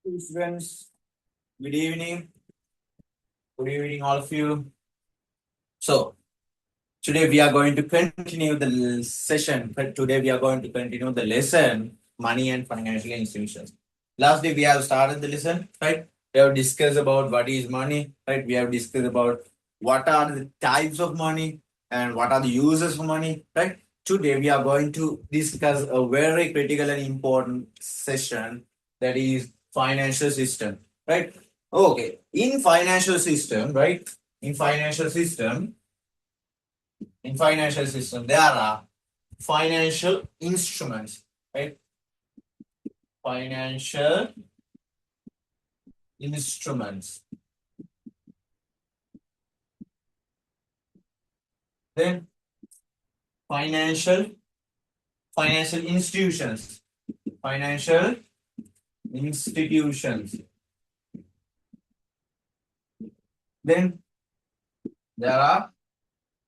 Students, good evening. Good evening, all of you. So, today we are going to continue the session. But today we are going to continue the lesson money and financial institutions. Last day we have started the lesson, right? We have discussed about what is money, right? We have discussed about what are the types of money and what are the uses of money, right? Today we are going to discuss a very critical and important session, that is financial system, right? Okay, in financial system, right? In financial system, there are financial instruments, right? Financial instruments. Then financial financial institutions. Financial institutions. Then there are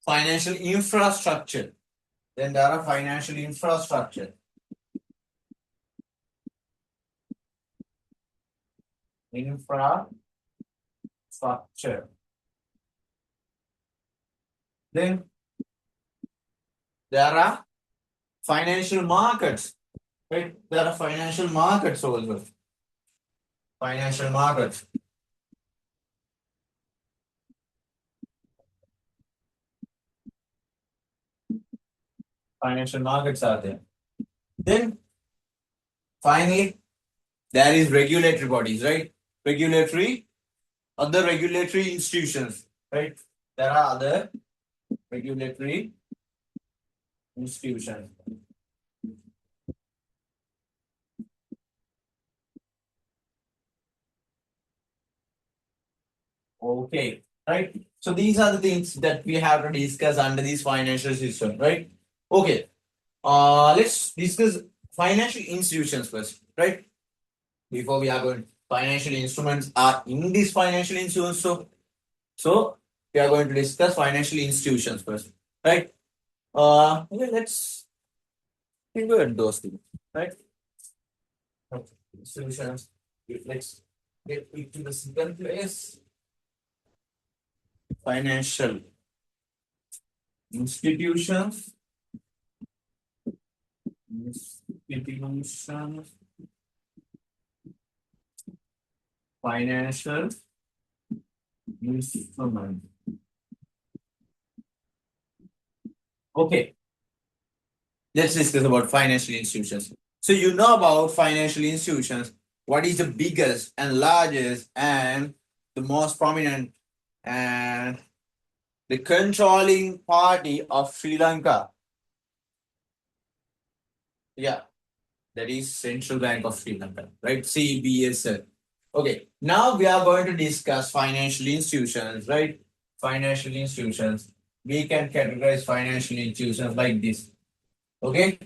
financial infrastructure. Then there are financial infrastructure. Infrastructure. Then there are financial markets. Right? There are financial markets also. Financial markets. Financial markets are there. Then finally, there is regulatory bodies, right? Other regulatory institutions, right? There are other regulatory institutions. Okay, right? So these are the things that we have to discuss under this financial system, right? Okay. Let's discuss financial institutions first, right? Before we are going, financial instruments are in these financial instruments. So we are going to discuss financial institutions first, right? Okay, let's think about those things, right? Okay. Institutions. Let's get into the second place. Financial institutions. Institutions. Financial instrument. Okay, let's discuss about financial institutions. So you know about financial institutions. What is the biggest and largest and the most prominent and the controlling party of Sri Lanka? Yeah, that is Central Bank of Sri Lanka, right? CBSL. Okay, now we are going to discuss financial institutions, right? Financial institutions. We can categorize financial institutions like this. Okay,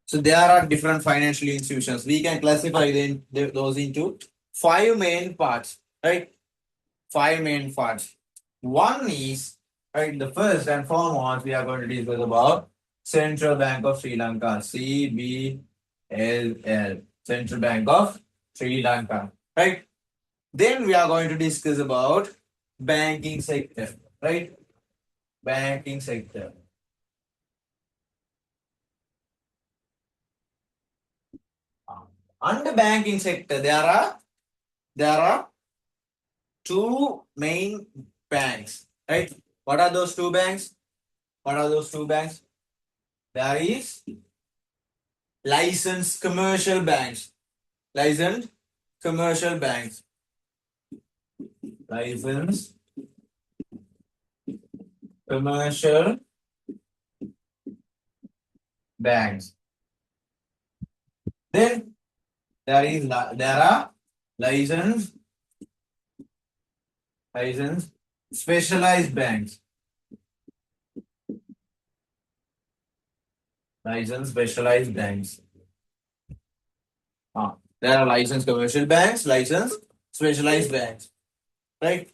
so there are different financial institutions. We can classify those into five main parts, right? Five main parts. One is, right, the first and foremost, we are going to discuss about Central Bank of Sri Lanka, CBLL, Central Bank of Sri Lanka, right? Then we are going to discuss about banking sector, right? Banking sector. Under banking sector, there are two main banks, right? What are those two banks? What are those two banks? There is licensed commercial banks. Licensed commercial banks. Licensed commercial banks. Then there are licensed specialized banks. Licensed specialized banks. There are licensed commercial banks, licensed specialized banks, right?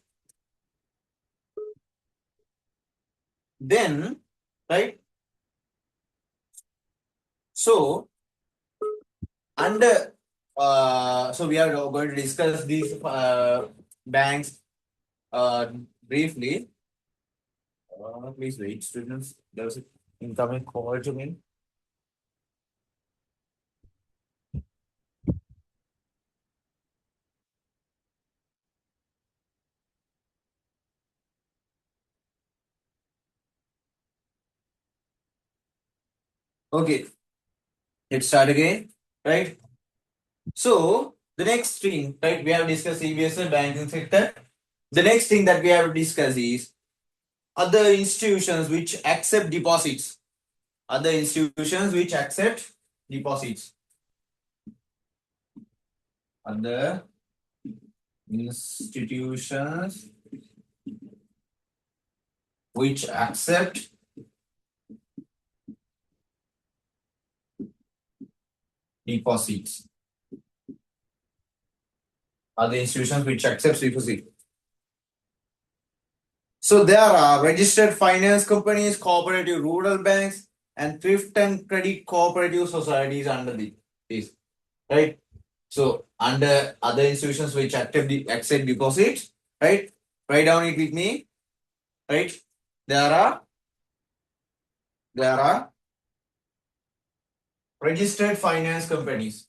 Then, right? So, under so we are going to discuss these banks briefly. Please wait, students. There's an incoming call to me. Okay, let's start again. Right. So the next thing, right? We have discussed CBSL banking sector. The next thing that we have to discuss is other institutions which accept deposits. Other institutions which accept deposits. Other institutions which accept deposits. Other institutions which accept deposits. So there are registered finance companies, cooperative rural banks, and thrift and credit cooperative societies under this, right? So under other institutions which accept deposits, right? Write down it with me, right? There are registered finance companies.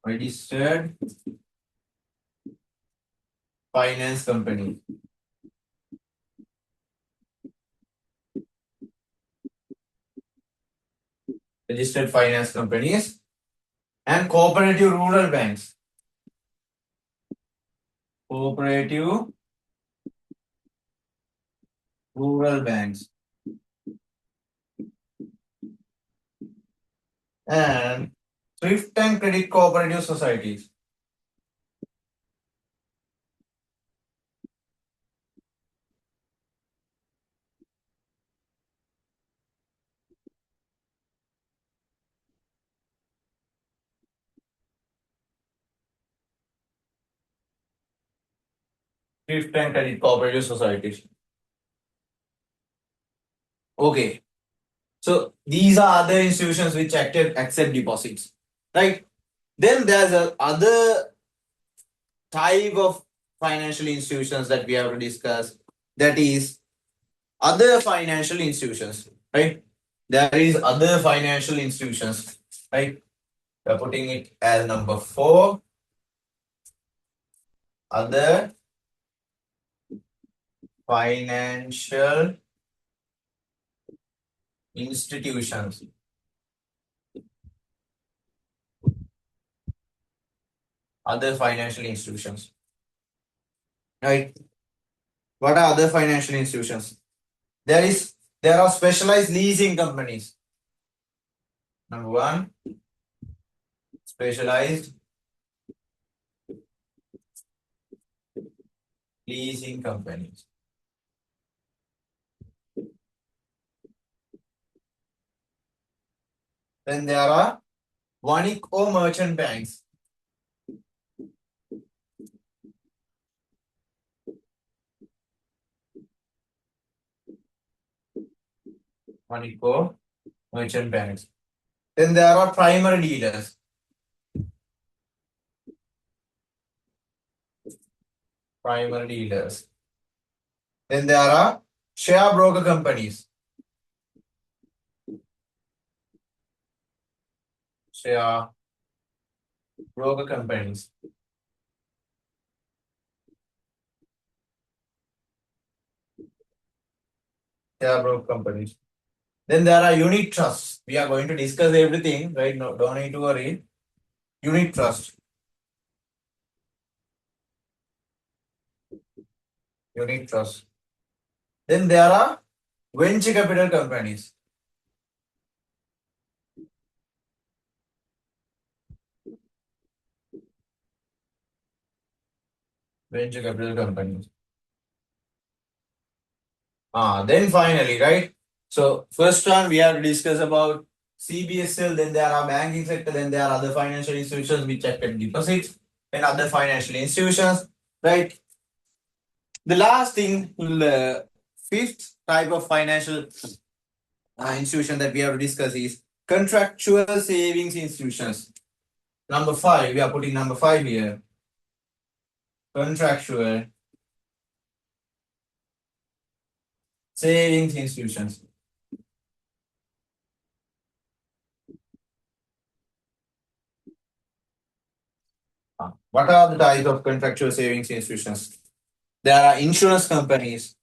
Registered finance companies. Registered finance companies and cooperative rural banks. Cooperative rural banks. And thrift and credit cooperative societies. Thrift and credit cooperative societies. Okay. So these are other institutions which accept deposits, right? Then there's a other type of financial institutions that we have to discuss. That is other financial institutions, right? There is other financial institutions, right? We're putting it as number 4. Other financial institutions. Other financial institutions. Right? What are other financial institutions? There are specialized leasing companies. Number 1, specialized leasing companies. Then there are Vanik or merchant banks. Vanik or merchant banks. Then there are primary dealers. Primary dealers. Then there are share broker companies. Share broker companies. Share broker companies. Then there are unit trusts. We are going to discuss everything, right? No, don't need to worry. Unit trust. Unit trust. Then there are venture capital companies. Venture capital companies. Then finally, right? So first one we have to discuss about CBSL, then there are banking sector, then there are other financial institutions which accept deposits, and other financial institutions, right? The last thing, the fifth type of financial institution that we have to discuss is Contractual savings institutions. Number 5, we are putting number 5 here. Contractual savings institutions. What are the types of contractual savings institutions? There are insurance companies.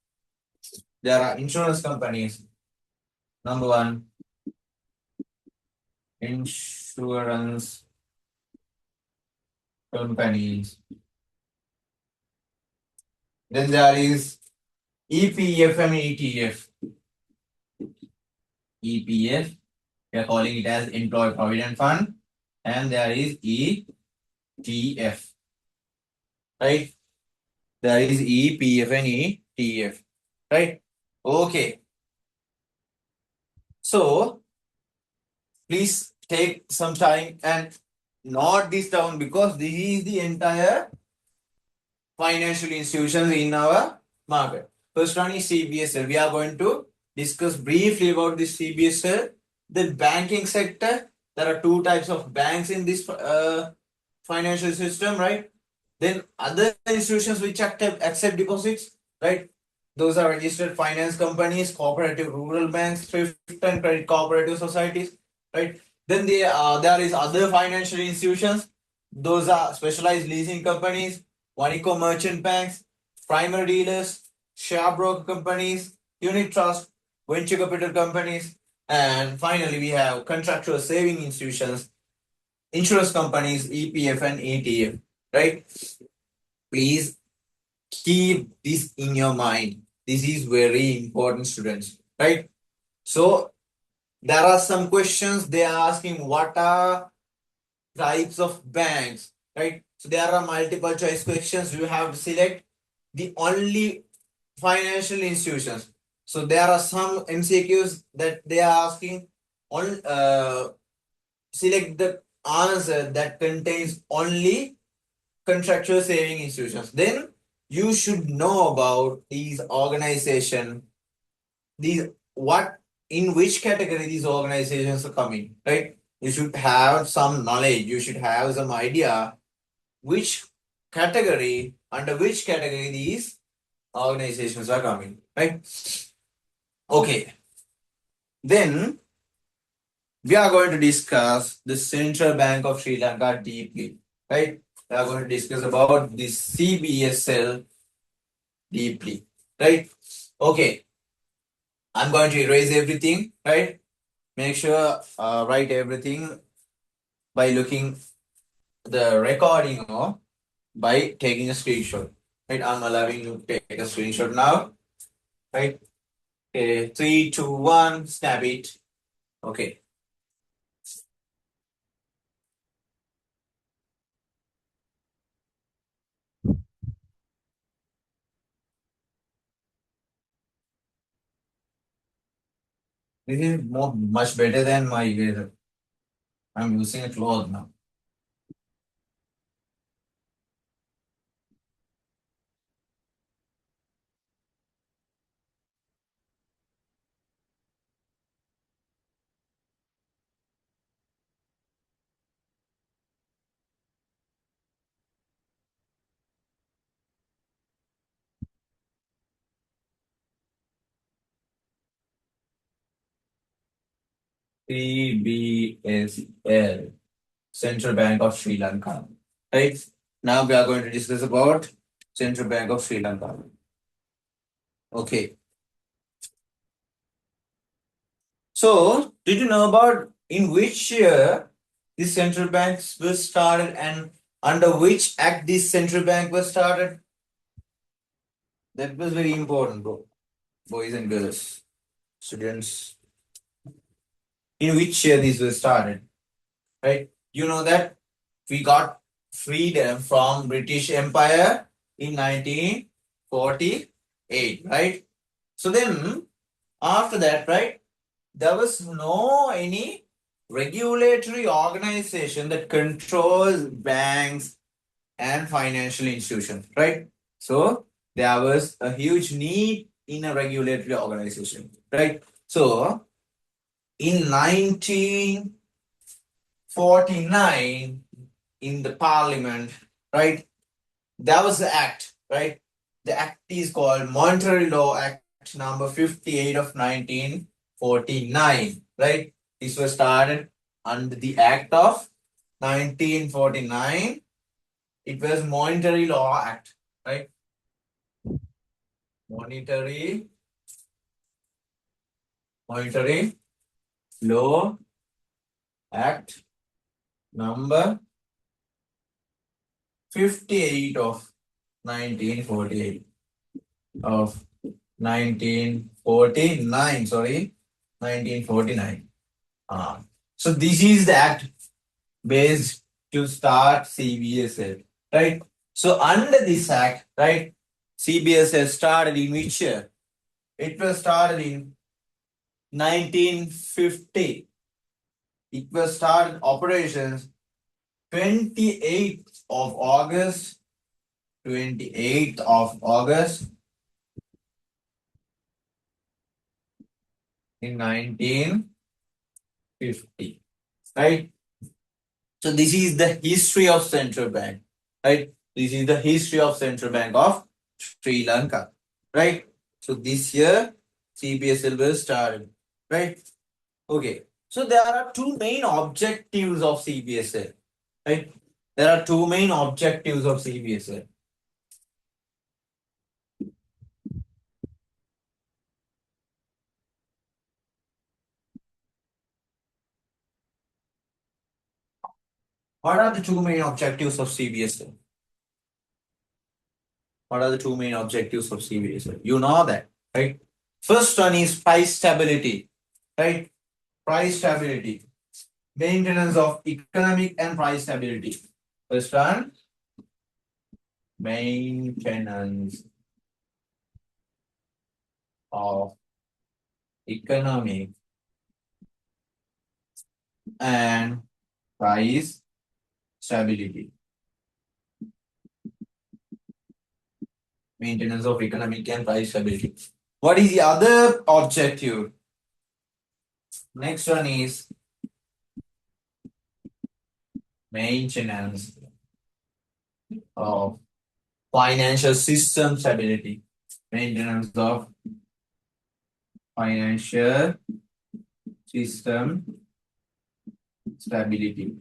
Number 1, insurance companies. Then there is EPF and ETF. EPF, we are calling it as Employee Provident Fund, and there is ETF, right? There is EPF and ETF, right? Okay. So please take some time and note this down, because this is the entire financial institutions in our market. First one is CBSL. We are going to discuss briefly about this CBSL. The banking sector, there are 2 types of banks in this financial system, right? Then other institutions which accept deposits, right? Those are registered finance companies, cooperative rural banks, thrift and credit cooperative societies, right? Then there is other financial institutions. Those are specialized leasing companies, Wanico merchant banks, primary dealers, share broker companies, unit trust, venture capital companies, and finally we have contractual saving institutions, insurance companies, EPF and ETF, right? Please keep this in your mind. This is very important, students, right? So there are some questions they are asking, what are types of banks, right? So there are multiple choice questions. You have to select the only financial institutions. So there are some MCQs that they are asking on select the answer that contains only contractual saving institutions. Then you should know about these organization, these what in which category these organizations are coming, right? You should have some knowledge, you should have some idea which category, under which category these organizations are coming, right? Okay. Then we are going to discuss the Central Bank of Sri Lanka deeply, right? We are going to discuss about the CBSL deeply, right? Okay. I'm going to erase everything, right? Make sure write everything by looking the recording or by taking a screenshot, right? I'm allowing you to take a screenshot now, right? Okay, 3, 2, 1, snap it. Okay. This is much better than my eraser. I'm using a cloth now. CBSL, Central Bank of Sri Lanka. Right? Now we are going to discuss about Central Bank of Sri Lanka. Okay. So, did you know about in which year this central banks was started and under which act this central bank was started? That was very important, bro. Boys and girls, students. In which year these were started? Right? You know that we got freedom from British Empire in 1948, right? So then after that, right, there was no any regulatory organization that controls banks and financial institutions, right? So there was a huge need in a regulatory organization, right? So in 1949 in the parliament, right? There was the act, right? The act is called Monetary Law Act number 58 of 1949, right? This was started under the Act of 1949. It was Monetary Law Act, right? Monetary Law Act number 58 of 1948 of 1949, sorry, 1949. So this is the act based to start CBSL, right? So under this act, right, CBSL started in which year? It was started in 1950. It was started operations 28th of August, 28th of August in 1950, right? So this is the history of central bank, right? This is the history of Central Bank of Sri Lanka, right? So this year CBSL will start, right? Okay. So there are two main objectives of CBSL, right? There are two main objectives of CBSL. What are the two main objectives of CBSL? What are the two main objectives of CBSL? You know that, right? First one is price stability, right? Price stability, maintenance of economic and price stability. First one, maintenance of economic and price stability. Maintenance of economic and price stability. What is the other objective? Next one is maintenance of financial system stability. Maintenance of financial system stability.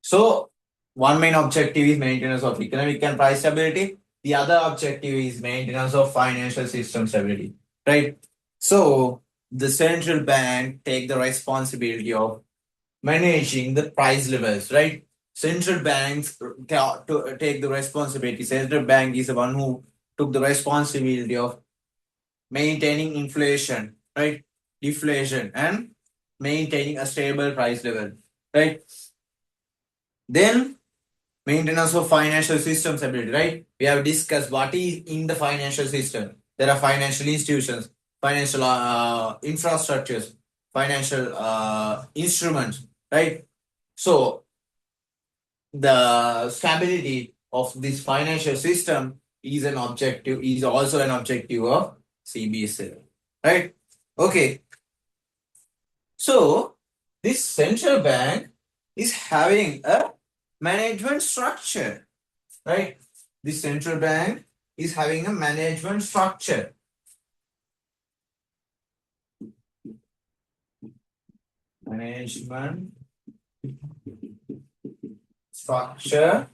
So one main objective is maintenance of economic and price stability. The other objective is maintenance of financial system stability, right? So the central bank take the responsibility of managing the price levels, right? Central banks to take the responsibility. Central bank is the one who took the responsibility of maintaining inflation, right? Deflation and maintaining a stable price level, right? Then maintenance of financial system stability, right? We have discussed what is in the financial system. There are financial institutions, financial infrastructures, financial instruments, right? So the stability of this financial system is an objective, is also an objective of CBSL, right? Okay. So this central bank is having a management structure, right? The central bank is having a management structure. Management structure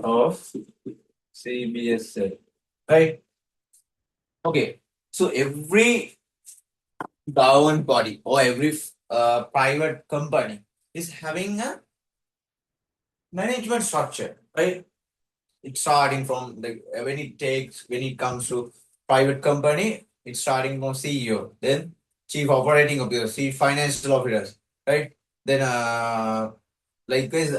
of CBSL, right? Okay, so every government body or every private company is having a management structure, right? It's starting from the when it comes to private company, it's starting from CEO, then chief operating officer, chief financial officers, right? Then likewise,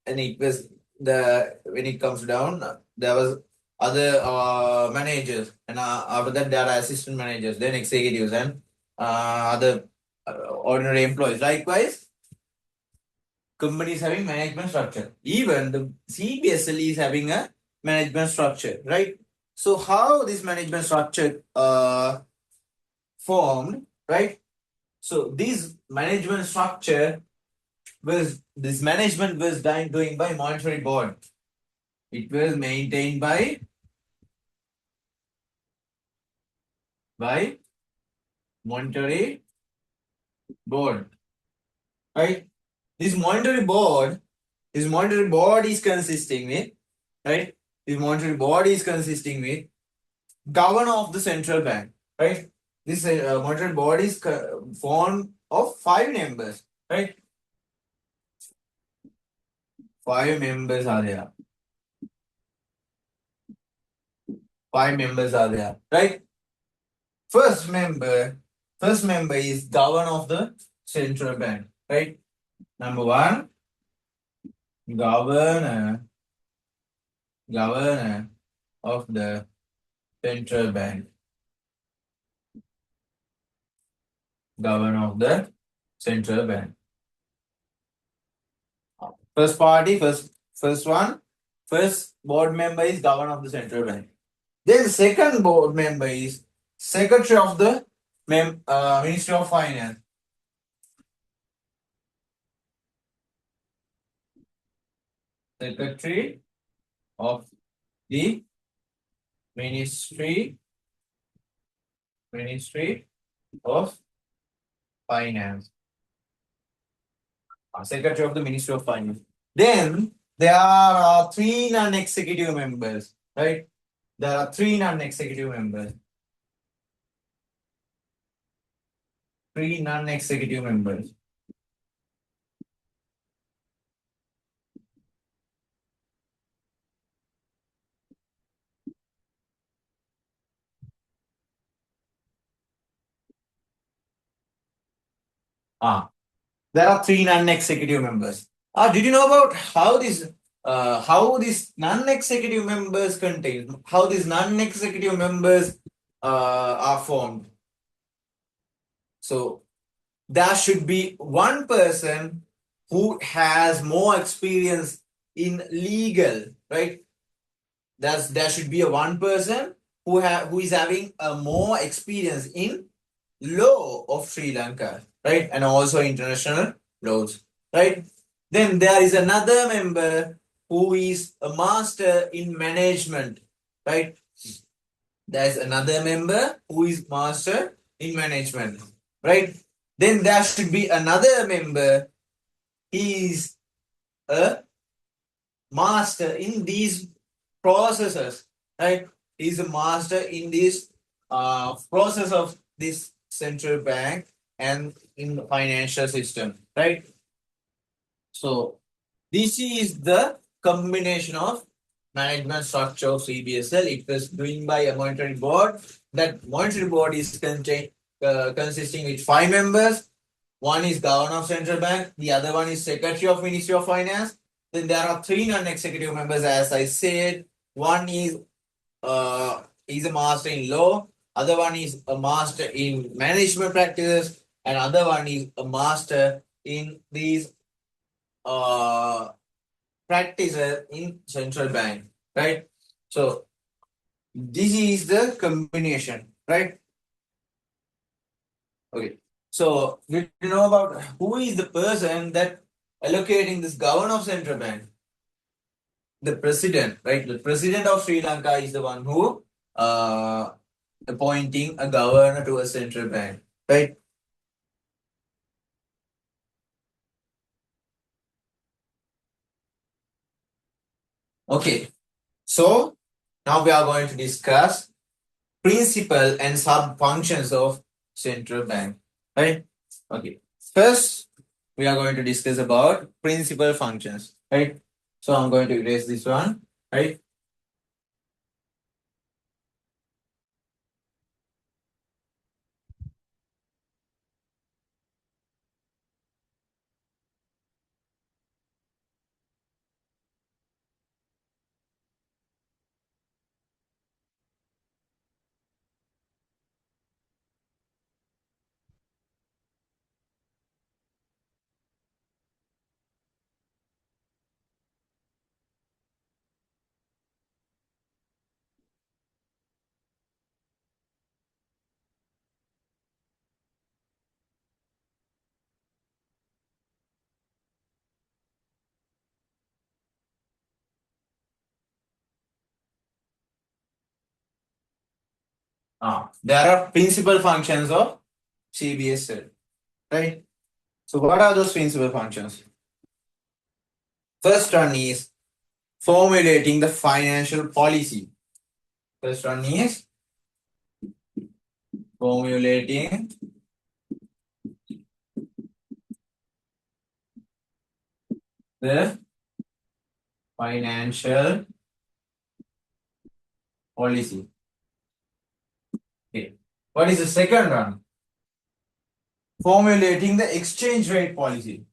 and it was the when it comes down, there was other managers, and after that there are assistant managers, then executives, and other ordinary employees. Likewise, companies having management structure. Even the CBSL is having a management structure, right? So how this management structure formed, right? So this management structure was this management was doing by monetary board. It was maintained by monetary board, right? This monetary board, this monetary board is consisting with, right? This monetary board is consisting with governor of the central bank, right? This monetary board is formed of 5 members, right? 5 members are there. 5 members are there, right? First member, first member is governor of the central bank, right? Number one, governor, governor of the central bank, governor of the central bank. First party, first one, first board member is governor of the central bank. Then the second board member is secretary of the Ministry of Finance. Secretary of the Ministry of Finance. Secretary of the Ministry of Finance. Then there are 3 non-executive members, right? There are 3 non-executive members. 3 non-executive members. There are 3 non-executive members. Did you know about how these non-executive members contain, how these non-executive members are formed? So there should be one person who has more experience in legal, right? There should be a one person who is having a more experience in law of Sri Lanka, right? And also international laws, right? Then there is another member who is a master in management, right? There's another member who is master in management, right? Then there should be another member. He is a master in these processes, right? He's a master in this process of this central bank and in the financial system, right? So this is the combination of management structure of CBSL. It was doing by a monetary board. That monetary board is consisting with 5 members. One is governor of central bank. The other one is secretary of Ministry of Finance. Then there are 3 non-executive members, as I said. One is a master in law. Other one is a master in management practices, and other one is a master in these practices in central bank, right? So this is the combination, right? Okay. So did you know about who is the person that allocating this governor of central bank? The president, right? The president of Sri Lanka is the one who appointing a governor to a central bank, right? Okay. So now we are going to discuss principal and sub functions of central bank, right? Okay. First, we are going to discuss about principal functions, right? So I'm going to erase this one, right? There are principal functions of CBSL, right? So what are those principal functions? First one is formulating the financial policy. First one is formulating the financial policy. Okay. What is the second one? Formulating the exchange rate policy.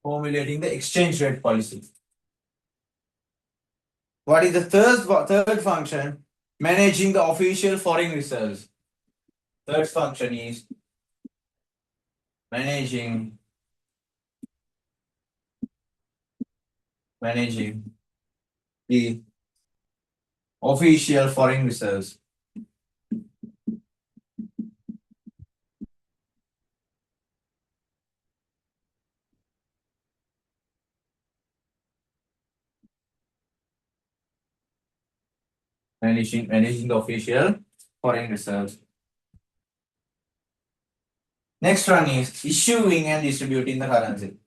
Formulating the exchange rate policy. What is the third function? Managing the official foreign reserves. Third function is managing the official foreign reserves. Managing the official foreign reserves. Next one is issuing and distributing the currency.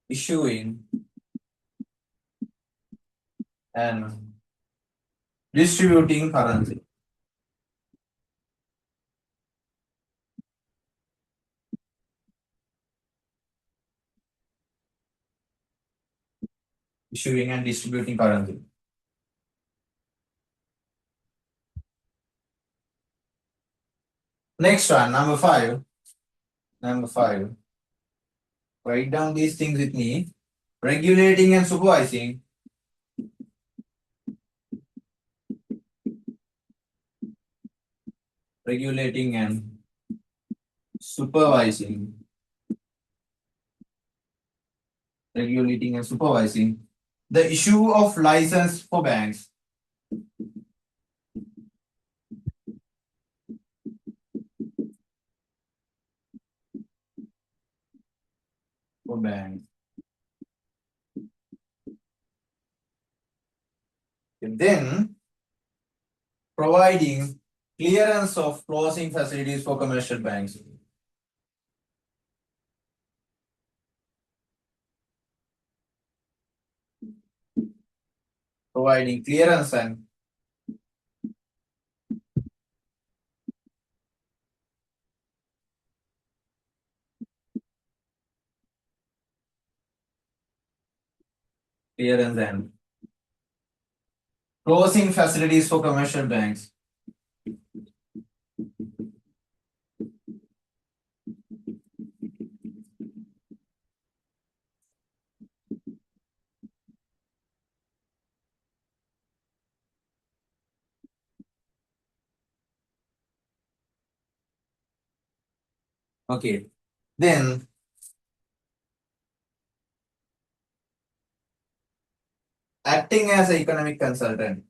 Issuing and distributing currency. Issuing and distributing currency. Next one, number five. Write down these things with me. Regulating and supervising. Regulating and supervising. Regulating and supervising the issue of license for banks. For banks. And then providing clearance of closing facilities for commercial banks. Providing clearance and closing facilities for commercial banks. Okay. Then acting as an economic consultant.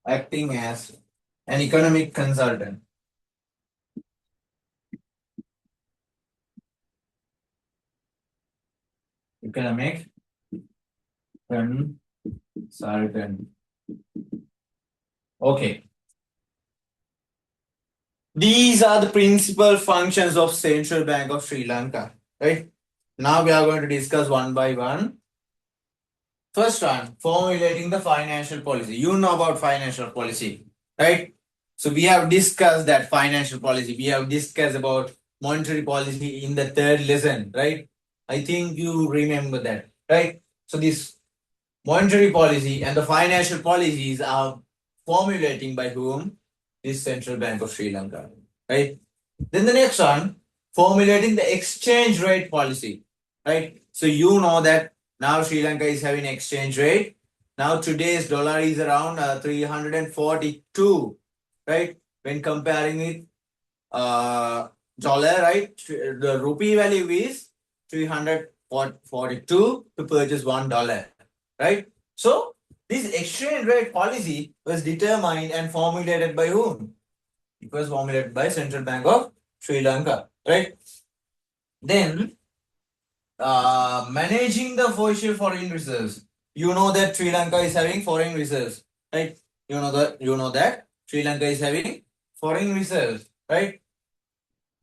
Acting as an economic consultant. Economic consultant. Okay. These are the principal functions of Central Bank of Sri Lanka. Right? Now we are going to discuss one by one. First one, formulating the financial policy. You know about financial policy, right? So we have discussed that financial policy. We have discussed about monetary policy in the third lesson, right? I think you remember that, right? So this monetary policy and the financial policies are formulating by whom? This Central Bank of Sri Lanka, right? Then the next one, formulating the exchange rate policy, right? So you know that now Sri Lanka is having exchange rate. Now today's dollar is around 342, right? When comparing with dollar, right? The rupee value is 342 to purchase $1, right? So this exchange rate policy was determined and formulated by whom? It was formulated by Central Bank of Sri Lanka, right? Then managing the foreign reserves. You know that Sri Lanka is having foreign reserves, right? You know that Sri Lanka is having foreign reserves, right?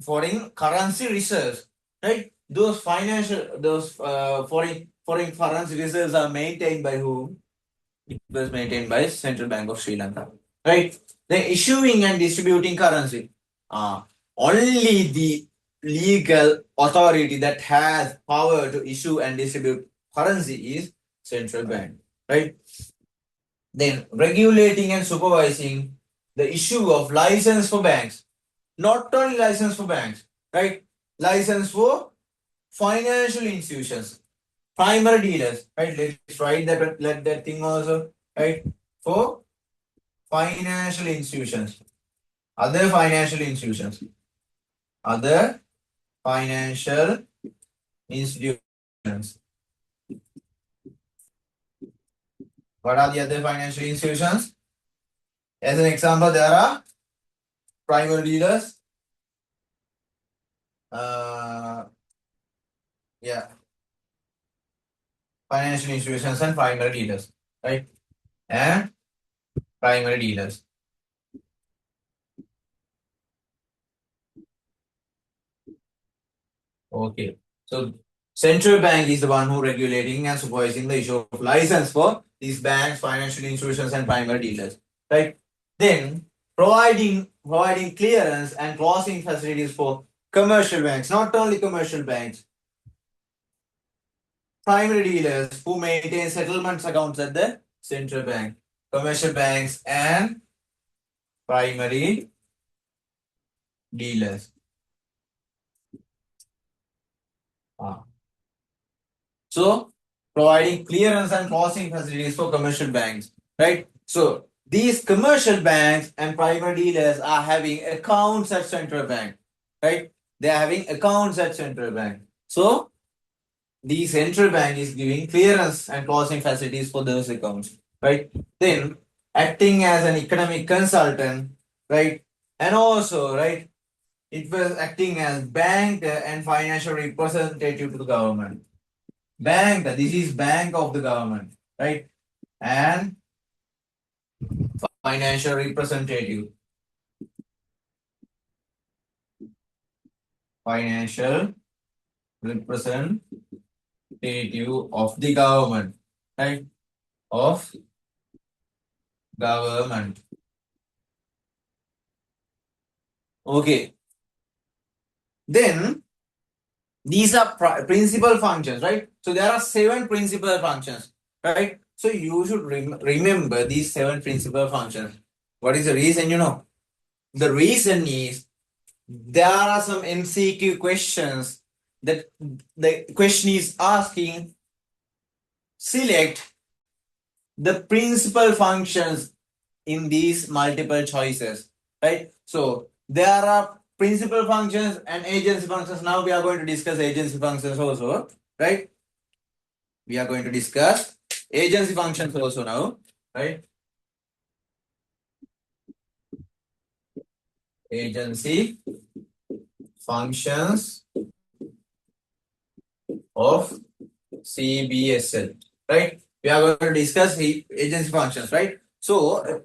Foreign currency reserves, right? Those foreign currency reserves are maintained by whom? It was maintained by Central Bank of Sri Lanka, right? The issuing and distributing currency. Only the legal authority that has power to issue and distribute currency is central bank, right? Then regulating and supervising the issue of license for banks. Not only license for banks, right? License for financial institutions, primary dealers, right? Let's write that, let that thing also, right? For financial institutions, other financial institutions, other financial institutions. What are the other financial institutions? As an example, there are primary dealers, yeah, financial institutions and primary dealers, right? And primary dealers. Okay. So central bank is the one who regulating and supervising the issue of license for these banks, financial institutions, and primary dealers. Right. Then providing clearance and closing facilities for commercial banks, not only commercial banks, primary dealers who maintain settlements accounts at the central bank, commercial banks, and primary dealers. So providing clearance and closing facilities for commercial banks, right? So these commercial banks and primary dealers are having accounts at central bank, right? They are having accounts at central bank. So the central bank is giving clearance and closing facilities for those accounts, right? Then acting as an economic consultant, right? And also, right, it was acting as bank and financial representative to the government. Bank, this is bank of the government, right? And financial representative. Financial representative of the government, right? Of government. Okay. Then these are principal functions, right? So there are 7 principal functions, right? So you should remember these 7 principal functions. What is the reason? The reason is there are some MCQ questions that the question is asking, select the principal functions in these multiple choices, right? So there are principal functions and agency functions. Now we are going to discuss agency functions also, right? We are going to discuss agency functions also now, right? Agency functions of CBSL, right? We are going to discuss the agency functions, right? So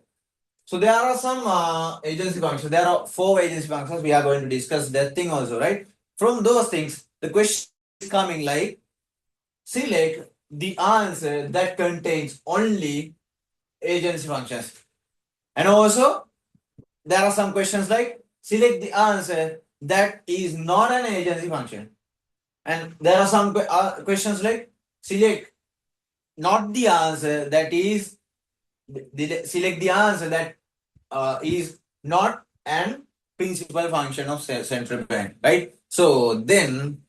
there are some agency functions. There are 4 agency functions. We are going to discuss that thing also, right? From those things, the question is coming like, select the answer that contains only agency functions. And also, there are some questions like, select the answer that is not an agency function. And there are some questions like, select not the answer that is, select the answer that is not an principal function of central bank, right? So then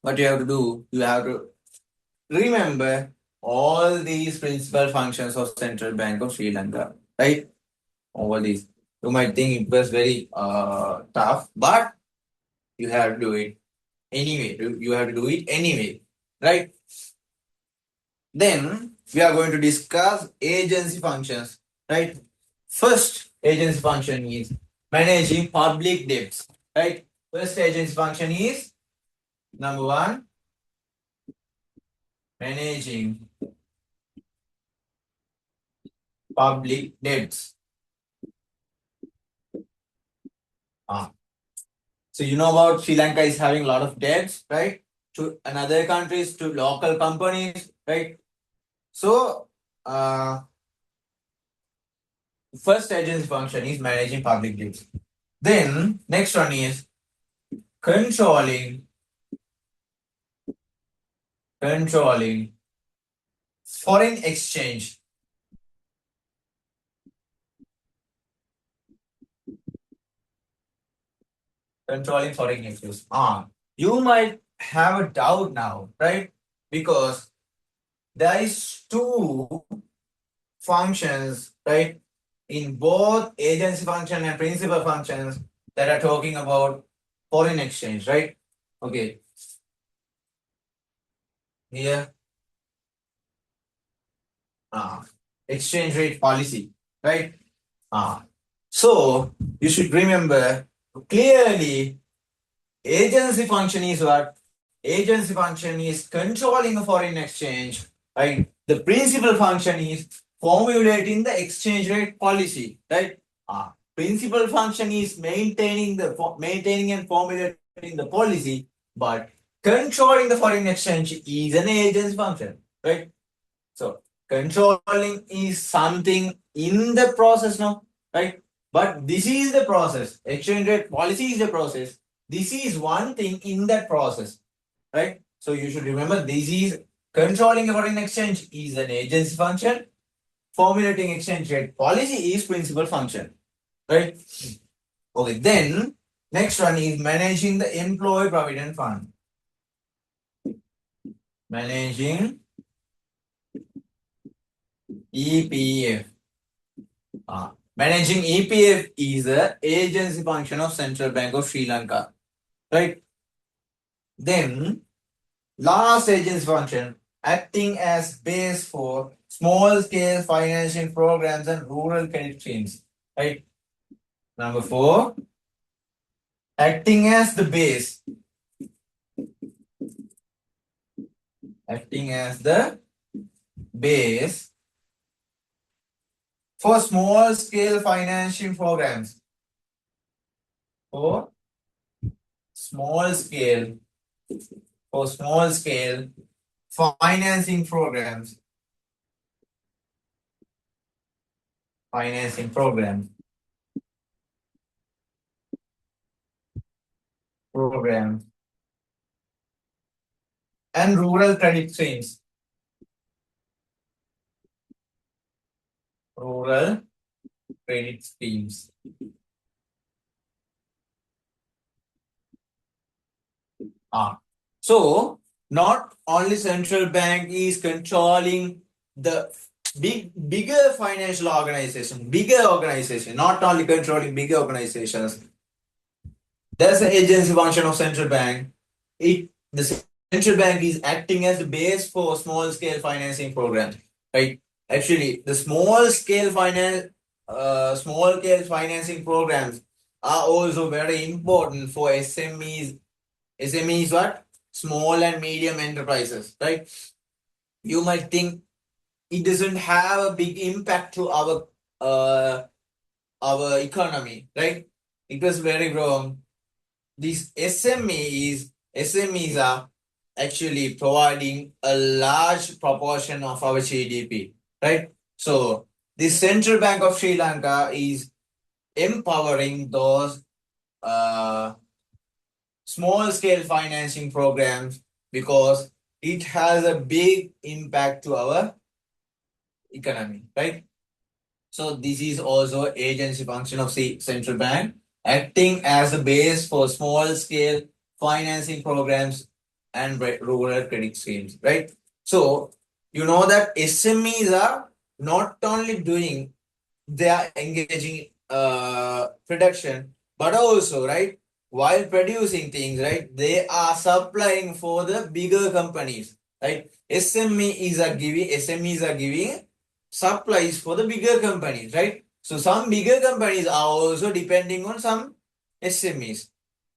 what you have to do, you have to remember all these principal functions of Central Bank of Sri Lanka, right? All these. You might think it was very tough, but You have to do it anyway. You have to do it anyway, right? Then we are going to discuss agency functions, right? First agency function is managing public debts, right? First agency function is number one, managing public debts. So you know about Sri Lanka is having a lot of debts, right? To another countries, to local companies, right? So first agency function is managing public debts. Then next one is controlling foreign exchange. Controlling foreign exchange. You might have a doubt now, right? Because there is two functions, right? In both agency function and principal functions that are talking about foreign exchange, right? Okay. Here, exchange rate policy, right? So you should remember clearly agency function is what? Agency function is controlling the foreign exchange, right? The principal function is formulating the exchange rate policy, right? Principal function is maintaining and formulating the policy, but controlling the foreign exchange is an agency function, right? So controlling is something in the process now, right? But this is the process. Exchange rate policy is the process. This is one thing in that process, right? So you should remember this is controlling foreign exchange is an agency function. Formulating exchange rate policy is principal function, right? Okay, then next one is managing the employee provident fund. Managing EPF. Managing EPF is the agency function of Central Bank of Sri Lanka, right? Then last agency function, acting as base for small scale financing programs and rural credit schemes, right? Number 4, acting as the base. Acting as the base for small scale financing programs. For small scale financing programs. Financing programs and rural credit schemes. Rural credit schemes. So not only central bank is controlling the bigger financial organization, not only controlling bigger organizations. There's an agency function of central bank. The central bank is acting as the base for small scale financing programs, right? Actually, the small scale financing programs are also very important for SMEs. SMEs what? Small and medium enterprises, right? You might think it doesn't have a big impact to our economy, right? It was very wrong. These SMEs are actually providing a large proportion of our GDP, right? So the Central Bank of Sri Lanka is empowering those small scale financing programs because it has a big impact to our economy, right? So this is also agency function of the central bank, acting as a base for small scale financing programs and rural credit schemes, right? So you know that SMEs are not only they are engaging production, but also, right, while producing things, right, they are supplying for the bigger companies, right? SMEs are giving supplies for the bigger companies, right? So some bigger companies are also depending on some SMEs,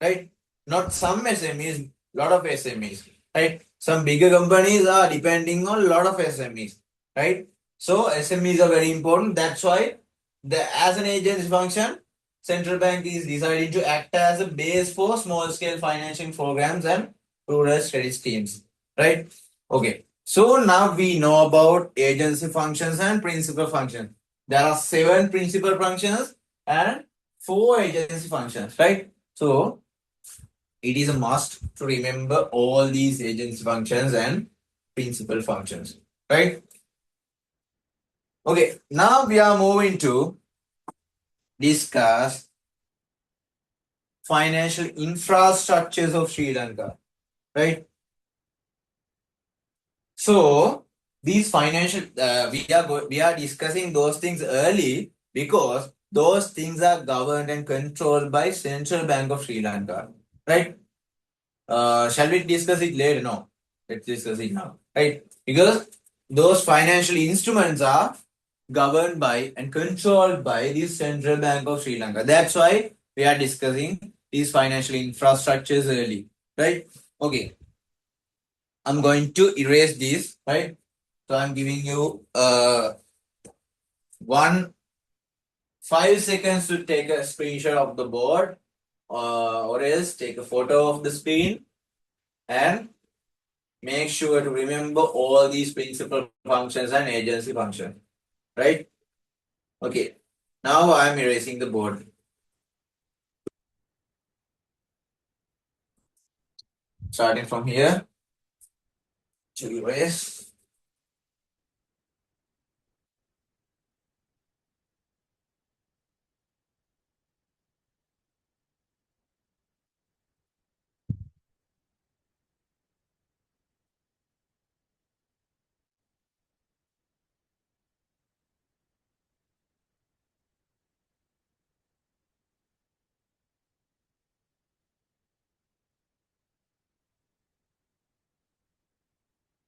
right? Not some SMEs, lot of SMEs, right? Some bigger companies are depending on a lot of SMEs, right? So SMEs are very important. That's why as an agency function, central bank is deciding to act as a base for small scale financing programs and rural credit schemes, right? Okay. So now we know about agency functions and principal functions. There are 7 principal functions and 4 agency functions, right? So it is a must to remember all these agency functions and principal functions, right? Okay, now we are moving to discuss financial infrastructures of Sri Lanka, right? So these financial we are discussing those things early because those things are governed and controlled by Central Bank of Sri Lanka, right? Shall we discuss it later? No, let's discuss it now, right? Because those financial instruments are governed by and controlled by the Central Bank of Sri Lanka. That's why we are discussing these financial infrastructures early, right? Okay, I'm going to erase this, right? So I'm giving you 5 seconds to take a screenshot of the board, or else take a photo of the screen and make sure to remember all these principal functions and agency functions, right? Okay, now I'm erasing the board. Starting from here to erase.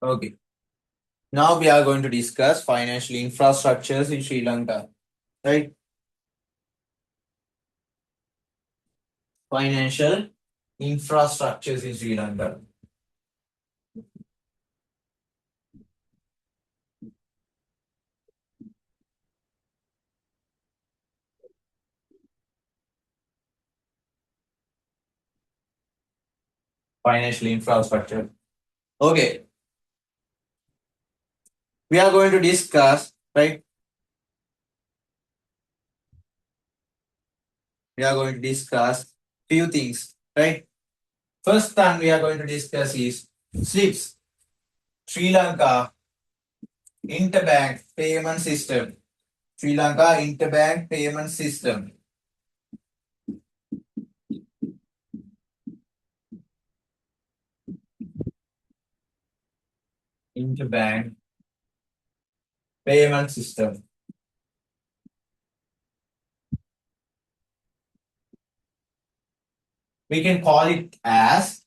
Okay, now we are going to discuss financial infrastructures in Sri Lanka, right? Financial infrastructures in Sri Lanka. Financial infrastructure. Okay, we are going to discuss, right? We are going to discuss few things, right? First thing we are going to discuss is SLIPS, Sri Lanka Interbank Payment System. Sri Lanka Interbank Payment System. Interbank Payment System. We can call it as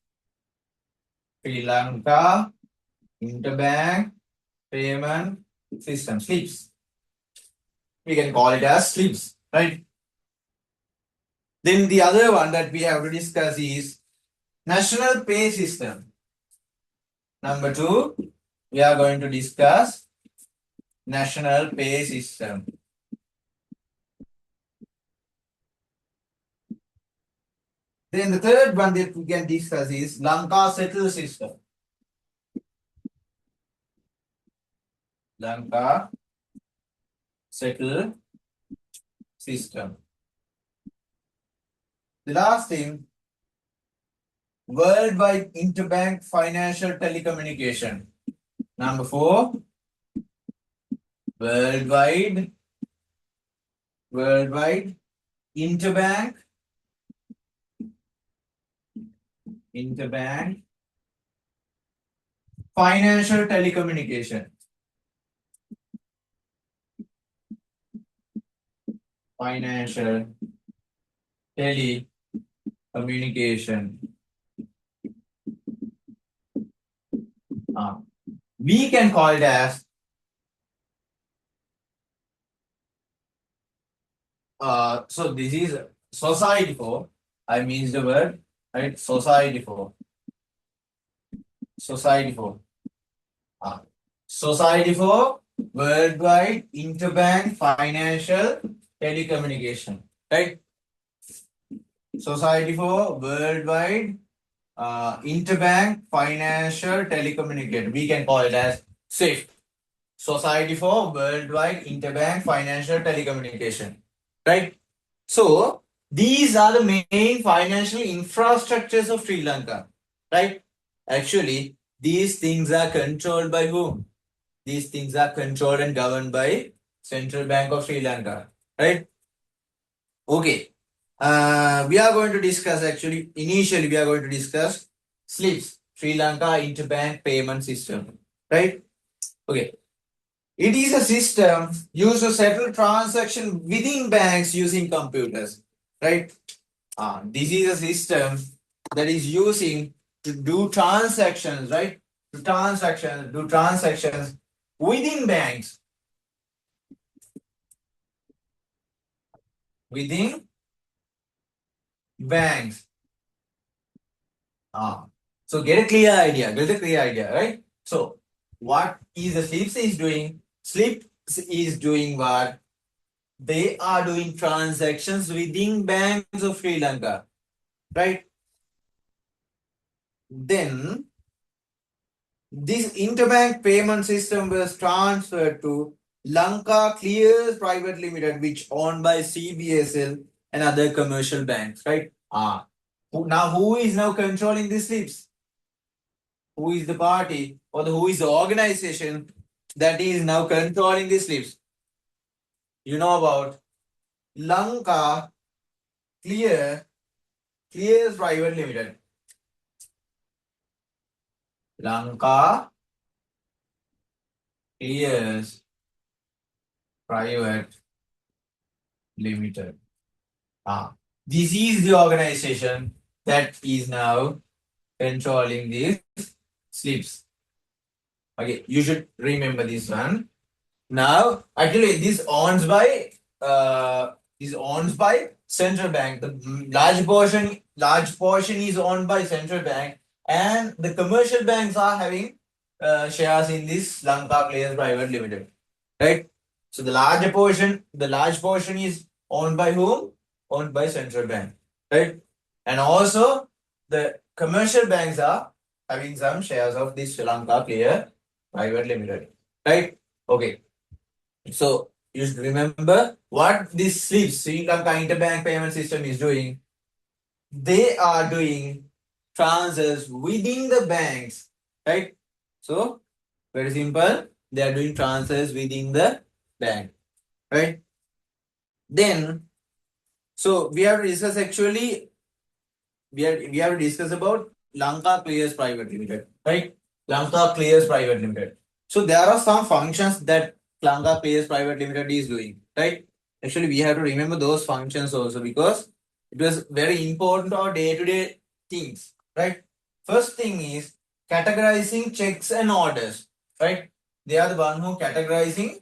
Sri Lanka Interbank Payment System, SLIPS. We can call it as SLIPS, right? Then the other one that we have to discuss is National Pay System. Number 2, we are going to discuss National Pay System. Then the third one that we can discuss is Lanka Settle System. Lanka Settle System. The last thing, Worldwide Interbank Financial Telecommunication. Number 4, Worldwide Interbank Financial Telecommunication. Financial Telecommunication. communication. We can call it as so this is society for, I means the word, right? Society for. Uh, Society for Worldwide Interbank Financial Telecommunication. Right? Society for Worldwide Interbank Financial Telecommunication. We can call it as SWIFT. Society for Worldwide Interbank Financial Telecommunication. Right? So these are the main financial infrastructures of Sri Lanka. Right? Actually, these things are controlled by whom? These things are controlled and governed by Central Bank of Sri Lanka. Right? Okay. We are going to discuss initially we are going to discuss SLIPS, Sri Lanka Interbank Payment System. Right? Okay. It is a system used to settle transactions within banks using computers. Right? This is a system that is using to do transactions, right? Do transactions within banks. Within banks. So get a clear idea, right? So what is the SLIPS is doing? SLIPS is doing what? They are doing transactions within banks of Sri Lanka, right? Then this interbank payment system was transferred to Lanka Clears Private Limited, which owned by CBSL and other commercial banks, right? Now who is now controlling these SLIPS? Who is the party or who is the organization that is now controlling these SLIPS? You know about Lanka Clears Private Limited. Lanka Clears Private Limited. This is the organization that is now controlling these SLIPS. Okay, you should remember this one. Now, actually, this owns by central bank. The large portion is owned by central bank, and the commercial banks are having shares in this Lanka Players Private Limited, right? So the large portion is owned by whom? Owned by central bank, right? And also the commercial banks are having some shares of this Sri Lanka Player Private Limited, right? Okay. So you should remember what this SLIPS, Sri Lanka Interbank Payment System, is doing. They are doing transfers within the banks, right? So very simple. They are doing transfers within the bank, right? Then, so we have to discuss we have to discuss about Lanka Clears Private Limited, right? Lanka Clears Private Limited. So there are some functions that Lanka Clears Private Limited is doing, right? Actually, we have to remember those functions also because it was very important our day-to-day things, right? First thing is categorizing checks and orders, right? They are the one who categorizing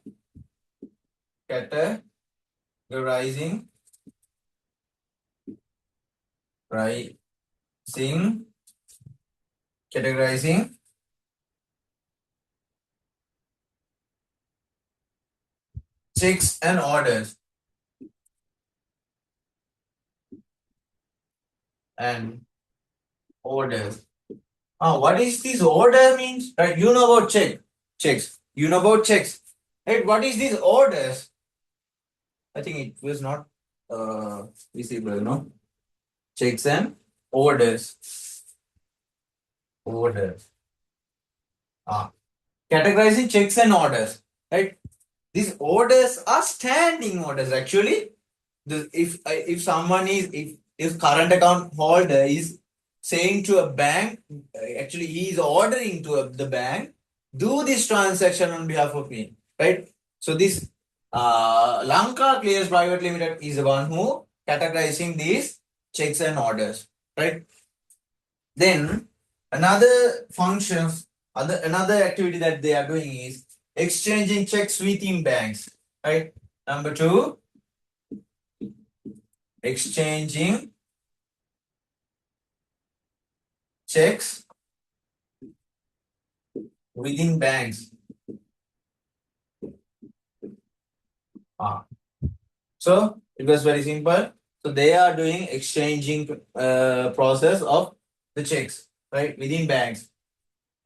pricing, categorizing checks and orders. And orders. What is this order means? Right, you know about checks. You know about checks. Right, what is this orders? I think it was not visible, no? Checks and orders. Orders. Categorizing checks and orders. Right? These orders are standing orders actually. If someone is if current account holder is saying to a bank, actually he is ordering to the bank, do this transaction on behalf of me, right? So this Lanka Clears Private Limited is the one who categorizing these checks and orders, right? Then another functions, another activity that they are doing is exchanging checks within banks, right? Number two, exchanging checks within banks. So it was very simple. So they are doing exchanging process of the checks, right, within banks.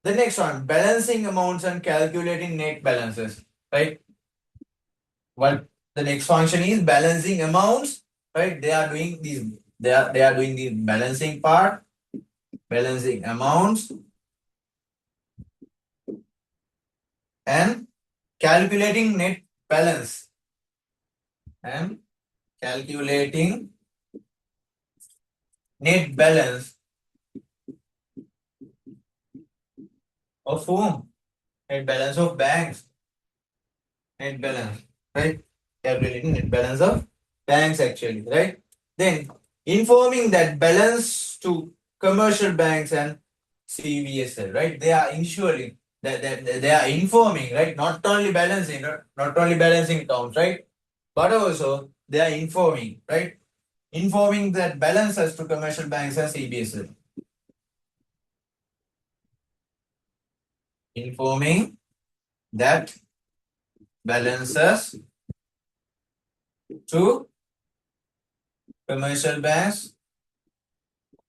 The next one, balancing amounts and calculating net balances, right? What the next function is balancing amounts, right? They are doing these. They are doing the balancing part, balancing amounts, and calculating net balance and calculating net balance of whom? Net balance of banks. Net balance, right? Calculating net balance of banks actually, right? Then informing that balance to commercial banks and CBSL, right? They are ensuring that they are informing, right? Not only balancing, not only balancing accounts, right? But also they are informing, right? Informing that balances to commercial banks and CBSL. Informing that balances to commercial banks,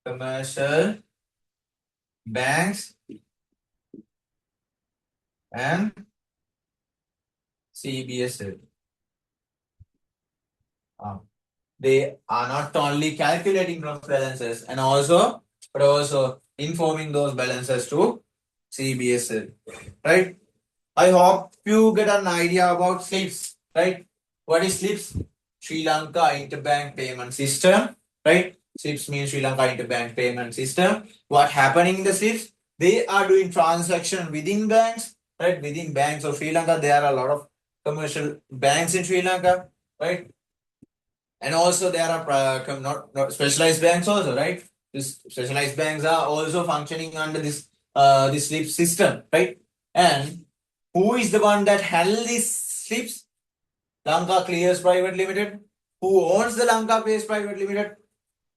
commercial banks and CBSL. They are not only calculating those balances and also, but also informing those balances to CBSL, right? I hope you get an idea about SLIPS, right? What is SLIPS? Sri Lanka Interbank Payment System, right? SLIPS means Sri Lanka Interbank Payment System. What happening in the SLIPS? They are doing transaction within banks, right? Within banks of Sri Lanka, there are a lot of commercial banks in Sri Lanka, right? And also there are not specialized banks also, right? This specialized banks are also functioning under this SLIPS system, right? And who is the one that handles these SLIPS? Lanka Clears Private Limited. Who owns the Lanka Clears Private Limited?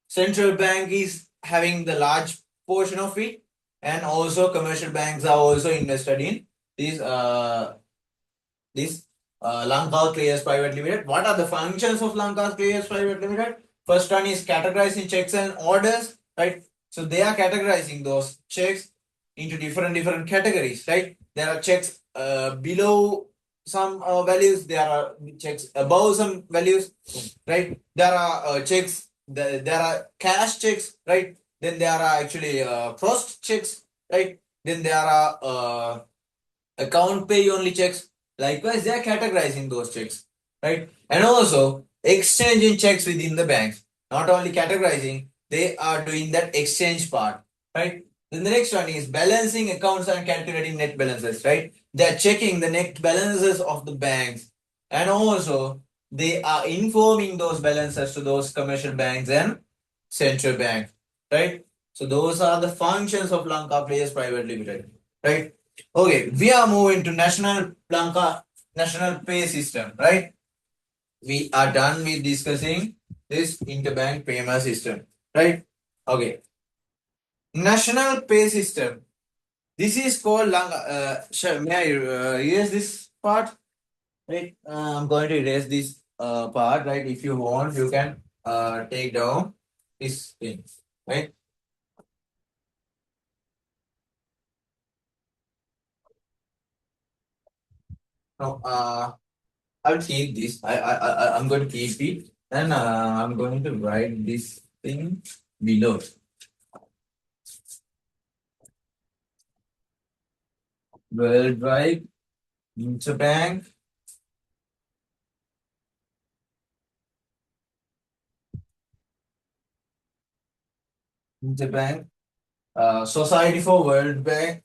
Central Bank is having the large portion of it, and also commercial banks are also invested in this Lanka Clears Private Limited. What are the functions of Lanka Clears Private Limited? First one is categorizing checks and orders, right? So they are categorizing those checks into different categories, right? There are checks below some values, there are checks above some values, right? There are checks, there are cash checks, right? Then there are actually crossed checks, right? Then there are account pay only checks. Likewise, they are categorizing those checks, right? And also exchanging checks within the banks. Not only categorizing, they are doing that exchange part, right? Then the next one is balancing accounts and calculating net balances, right? They are checking the net balances of the banks, and also they are informing those balances to those commercial banks and central bank, right? So those are the functions of Lanka Players Private Limited, right? Okay, we are moving to National Lanka National Pay System, right? We are done with discussing this interbank payment system, right? Okay, National Pay System. This is called Lanka. May I erase this part? Right. I'm going to erase this part. Right. If you want, you can take down this thing. Right. Now, I'll keep this. I'm going to keep it, and I'm going to write this thing below. Worldwide Interbank Interbank Society for Worldwide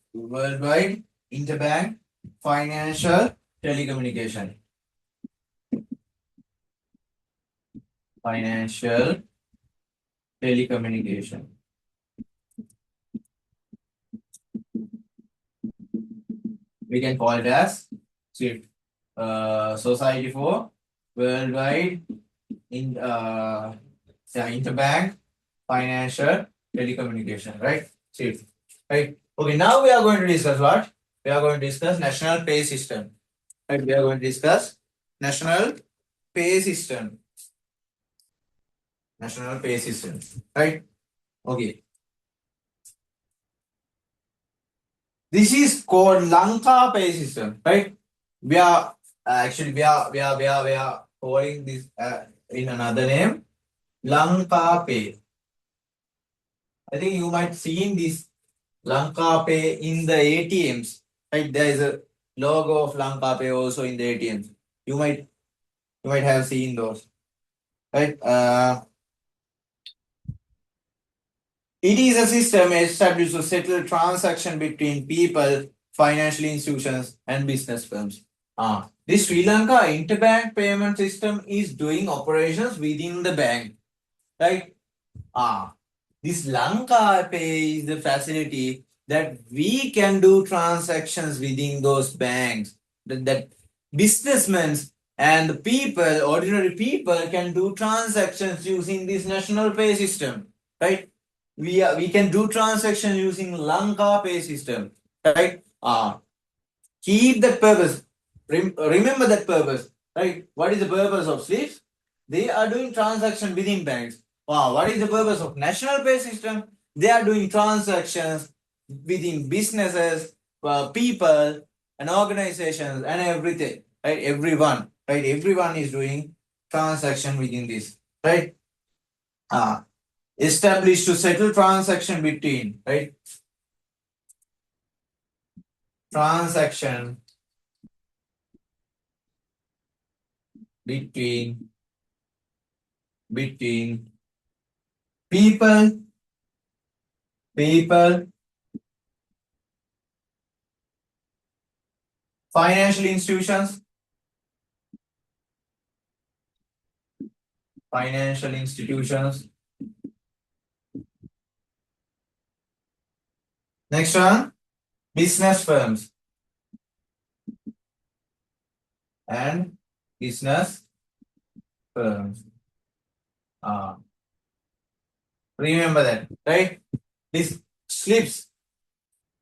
Interbank Financial Telecommunication. Financial Telecommunication. We can call it as SWIFT, Society for Worldwide Interbank Financial Telecommunication, right? SWIFT, right? Okay, now we are going to discuss what? We are going to discuss National Pay System. Right? We are going to discuss National Pay System. National Pay System, right? Okay. This is called Lanka Pay System, right? We are we are calling this in another name, Lanka Pay. I think you might seen this Lanka Pay in the ATMs, right? There is a logo of Lanka Pay also in the ATMs. You might have seen those, right? It is a system established to settle transaction between people, financial institutions, and business firms. This Sri Lanka interbank payment system is doing operations within the bank, right? This Lanka Pay is the facility that we can do transactions within those banks. That businessmen and the people, ordinary people, can do transactions using this national pay system, right? We can do transactions using Lanka Pay system, right? Keep that purpose. Remember that purpose, right? What is the purpose of SWIFT? They are doing transaction within banks. What is the purpose of national pay system? They are doing transactions within businesses, people, and organizations, and everything, right? Everyone, right? Everyone is doing transaction within this, right? Established to settle transaction between, right? Transaction between people, financial institutions, Next one, business firms and business firms. Remember that, right? This slips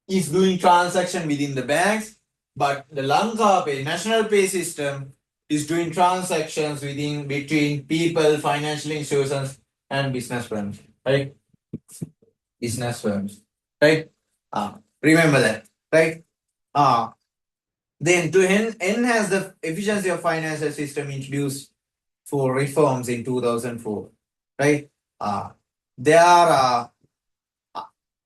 is doing transaction within the banks, but the Lanka Pay, national pay system, is doing transactions between people, financial institutions, and business firms, right? Business firms, right? Remember that, right? Then to enhance the efficiency of financial system introduced for reforms in 2004, right? There are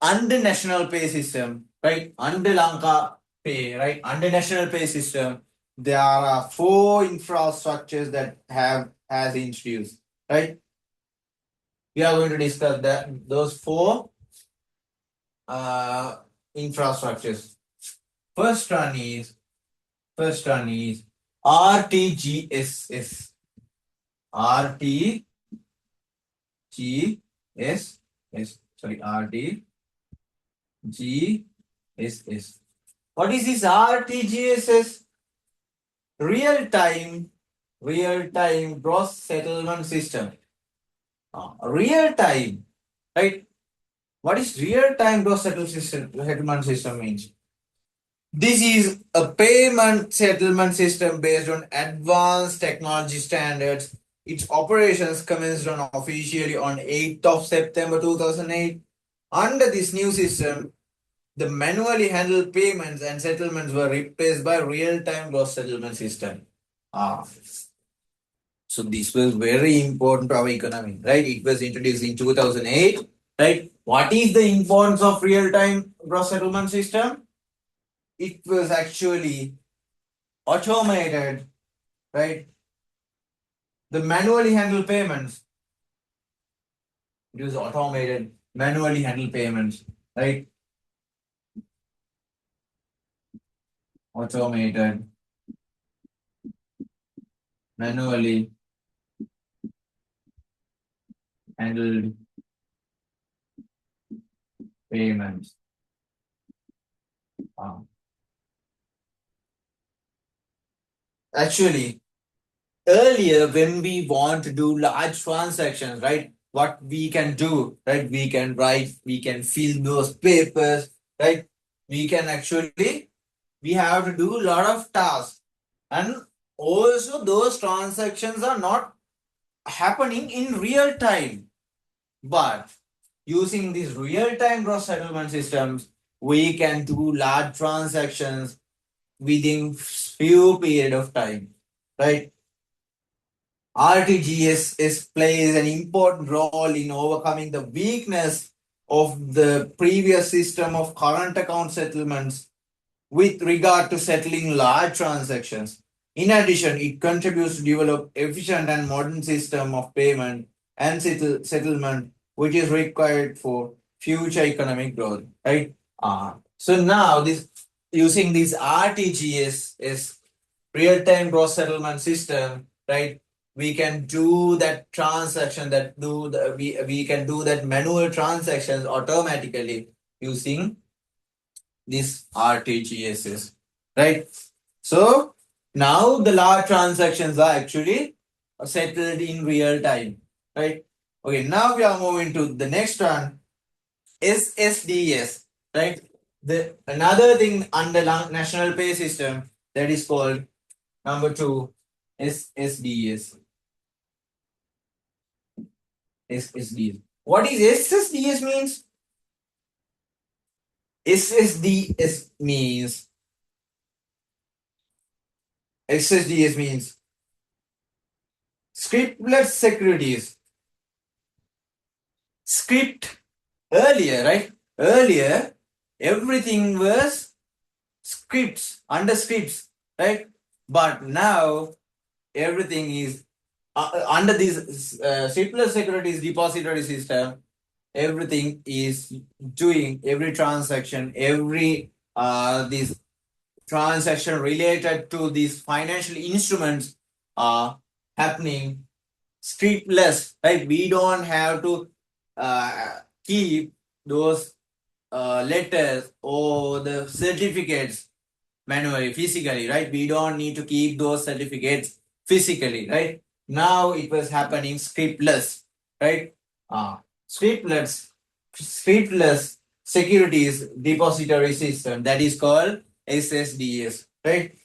under national pay system, right? Under Lanka Pay, right? Under national pay system, there are four infrastructures that has introduced, right? We are going to discuss those four infrastructures. First one is RTGSS. RTGSS. What is this RTGSS? Real-time gross settlement system. Real-time, right? What is real-time gross settlement system means? This is a payment settlement system based on advanced technology standards. Its operations commenced officially on 8th of September 2008. Under this new system, the manually handled payments and settlements were replaced by real-time gross settlement system. So this was very important to our economy, right? It was introduced in 2008, right? What is the importance of real-time gross settlement system? It was actually automated, right? The manually handled payments, it was automated, manually handled payments, right? Automated, manually handled payments. actually, earlier when we want to do large transactions, right? What we can do, right? We can write, we can fill those papers, right? We can actually, we have to do a lot of tasks. And also those transactions are not happening in real time. But using these real-time gross settlement systems, we can do large transactions within few period of time, right? RTGS plays an important role in overcoming the weakness of the previous system of current account settlements with regard to settling large transactions. In addition, it contributes to develop efficient and modern system of payment and settlement, which is required for future economic growth. Right? So now this using this RTGS is real-time gross settlement system, right? We can do that transaction that do the, we can do that manual transactions automatically using this RTGSs, right? So now the large transactions are actually settled in real time, right? Okay, now we are moving to the next one, SSDS, right? The another thing under national pay system that is called number two, SSDS. SSDS. What is SSDS means? SSDS means SSDS means scriptless securities. Script earlier, right? Earlier, everything was scripts, under scripts, right? But now everything is under this scriptless securities depository system. Everything is doing every transaction, every this transaction related to these financial instruments are happening scriptless, right? We don't have to keep those letters or the certificates manually, physically, right? We don't need to keep those certificates physically, right? Now it was happening scriptless, right? Scriptless, scriptless securities depository system that is called SSDS, right?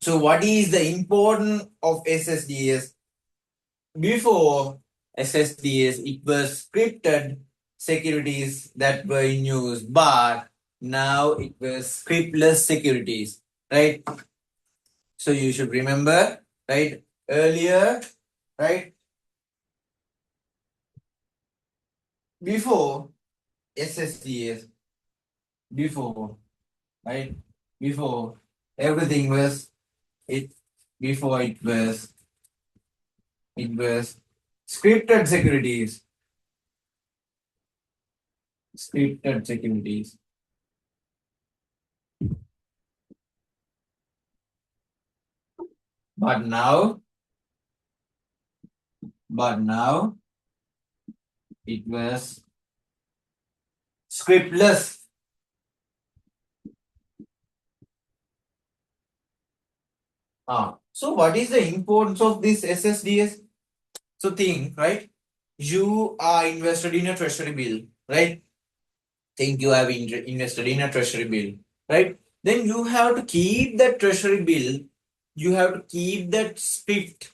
So what is the importance of SSDS? Before SSDS, it was scripted securities that were in use, but now it was scriptless securities, right? So you should remember, right? Earlier, right? Before SSDS, before, right? Before everything was it. Before it was scripted securities, scripted securities. But now it was scriptless. So what is the importance of this SSDS? So think, right? You are invested in a treasury bill, right? Think you have invested in a treasury bill, right? Then you have to keep that treasury bill, you have to keep that script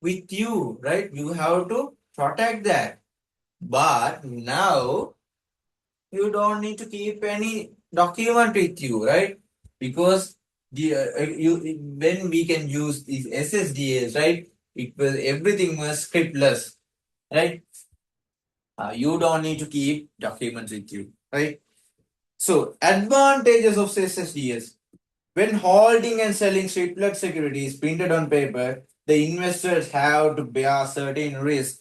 with you, right? You have to protect that. But now you don't need to keep any document with you, right? Because you when we can use these SSDs, right? It was everything was scriptless, right? You don't need to keep documents with you, right? So advantages of SSDs. When holding and selling scriptless securities printed on paper, the investors have to bear certain risk,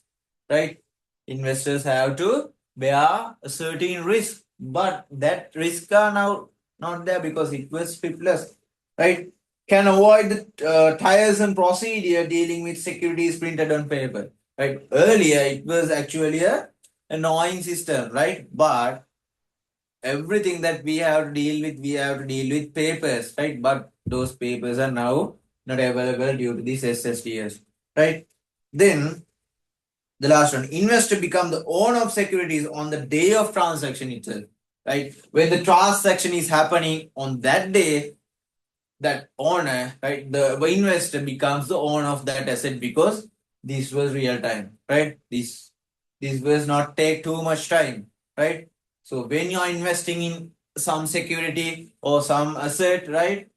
right? Investors have to bear a certain risk, but that risk are now not there because it was scriptless, right? Can avoid the tiresome procedure dealing with securities printed on paper, right? Earlier, it was actually a annoying system, right? But everything that we have to deal with papers, right? But those papers are now not available due to this SSDS, right? Then the last one, investor become the owner of securities on the day of transaction itself, right? When the transaction is happening on that day, that owner, right, the investor becomes the owner of that asset because this was real time, right? This was not take too much time, right? So when you are investing in some security or some asset, right,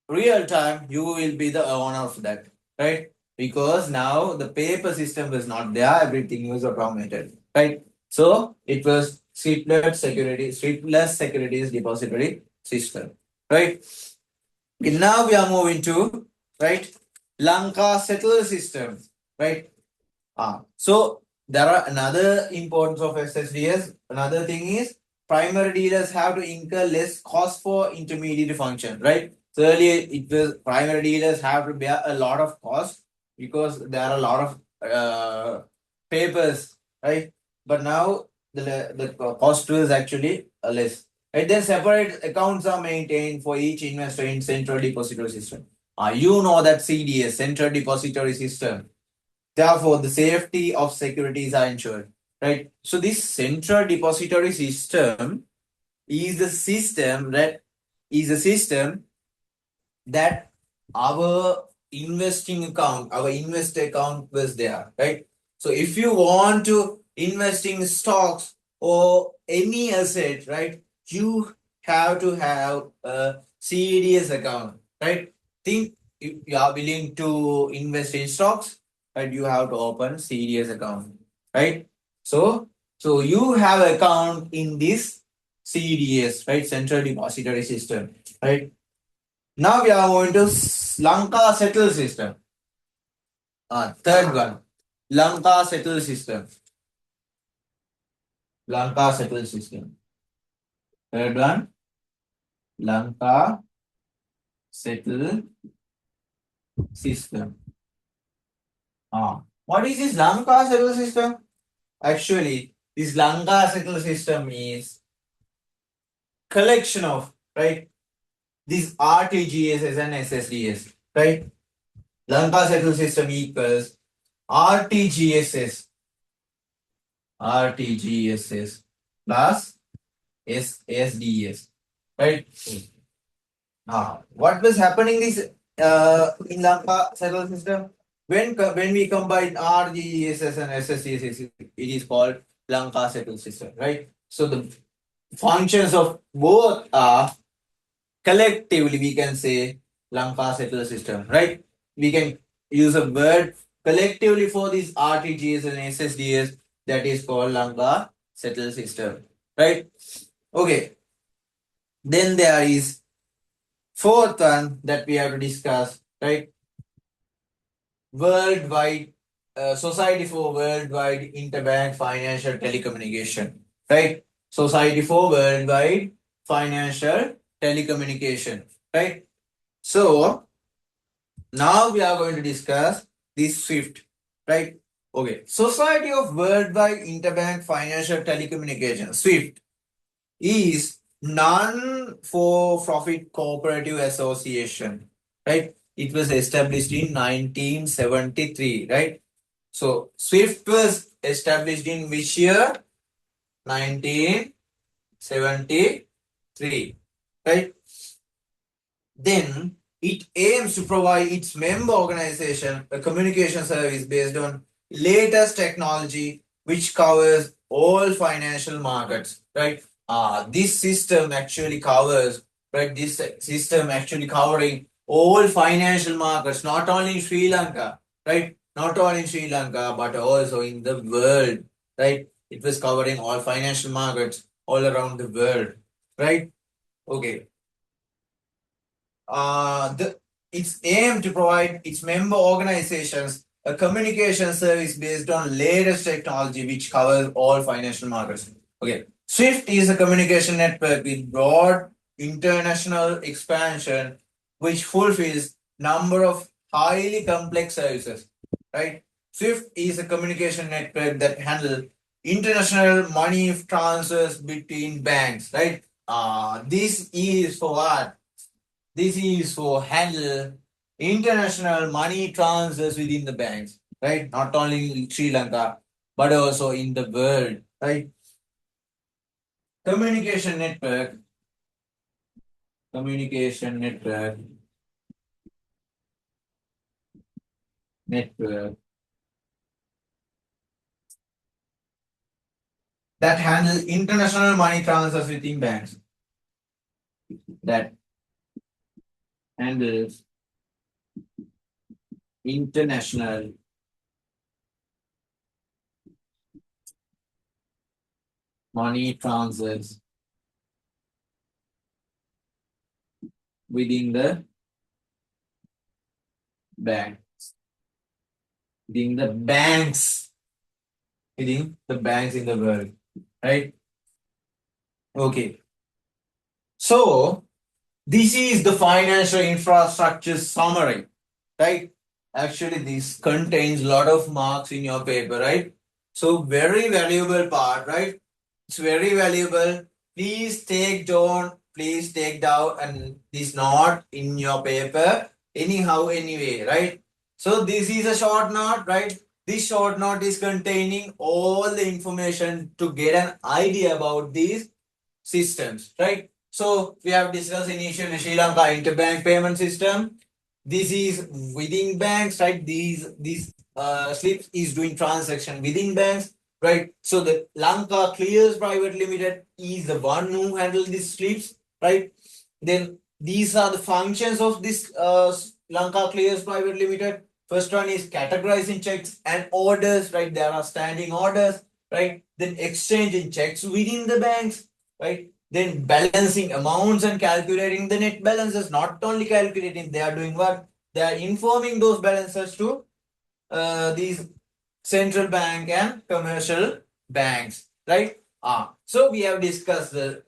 real time, you will be the owner of that, right? Because now the paper system was not there, everything was automated, right? So it was Swift-less securities depository system, right? Okay, now we are moving to, right, Lanka settle system, right? So there are another importance of SSDS. Another thing is primary dealers have to incur less cost for intermediary function, right? So earlier it was primary dealers have to bear a lot of cost because there are a lot of papers, right? But now the cost is actually less. Right? Then separate accounts are maintained for each investor in central depository system. You know that CDS, central depository system. Therefore, the safety of securities are ensured, right? So this central depository system is the system that our our investor account was there, right? So if you want to invest in stocks or any asset, right, you have to have a CDS account, right? Think if you are willing to invest in stocks, right, you have to open CDS account, right? So you have account in this CDS, right, Central Depository System, right? Now we are going to Lanka settle system. Third one, Lanka settle system. Lanka settle system. Third one, Lanka settle system. What is this Lanka settle system? Actually, this Lanka settle system is collection of, right, these RTGSs and SSDS, right? Lanka settle system equals RTGSs plus SSDS, right? What was happening is in Lanka settle system when we combine RGSS and SSDS, it is called Lanka settle system, right? So the functions of both are collectively we can say Lanka settle system, right? We can use a word collectively for these RTGS and SSDS that is called Lanka settle system, right? Okay. Then there is fourth one that we have to discuss, right? Worldwide Society for Worldwide Interbank Financial Telecommunication, right? Society for Worldwide Financial Telecommunication, right? So now we are going to discuss this SWIFT, right? Okay. Society of Worldwide Interbank Financial Telecommunication, SWIFT, is non-for-profit cooperative association, right? It was established in 1973, right? So SWIFT was established in which year? 1973, right? Then it aims to provide its member organization a communication service based on latest technology which covers all financial markets, right? This system actually covers, right? This system actually covering all financial markets, not only in Sri Lanka, right? Not only in Sri Lanka, but also in the world, right? It was covering all financial markets all around the world, right? Okay. Its aim to provide its member organizations a communication service based on latest technology which covers all financial markets. Okay. SWIFT is a communication network with broad international expansion which fulfills number of highly complex services. Right? SWIFT is a communication network that handles international money transfers between banks. Right? This is for what? This is for handle international money transfers within the banks, right? Not only in Sri Lanka, but also in the world, right? Communication network, communication network that handle international money transfers within banks, that handles international money transfers within the bank, within the banks, within the banks in the world, right? Okay. So this is the financial infrastructure summary, right? Actually, this contains a lot of marks in your paper, right? So very valuable part, right? It's very valuable. Please take down, please take down and this note in your paper anyhow, anyway, right? So this is a short note, right? This short note is containing all the information to get an idea about these systems, right? So we have discussed initially Sri Lanka interbank payment system. This is within banks, right? These slips is doing transaction within banks, right? So the Lanka Clears Private Limited is the one who handles these slips, right? Then these are the functions of this Lanka Clears Private Limited. First one is categorizing checks and orders, right? There are standing orders, right? Then exchanging checks within the banks, right? Then balancing amounts and calculating the net balances. Not only calculating, they are doing what? They are informing those balances to these central bank and commercial banks, right? So we have discussed the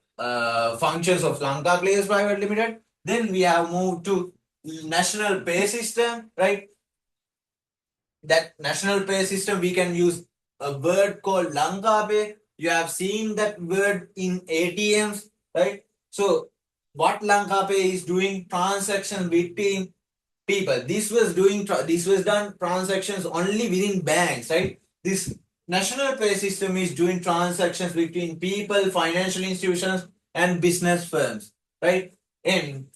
functions of Lanka Clears Private Limited. Then we have moved to national pay system, right? That national pay system, we can use a word called Lanka Pay. You have seen that word in ATMs, right? So what Lanka Pay is doing transactions between people. This was done transactions only within banks, right? This national pay system is doing transactions between people, financial institutions, and business firms, right? And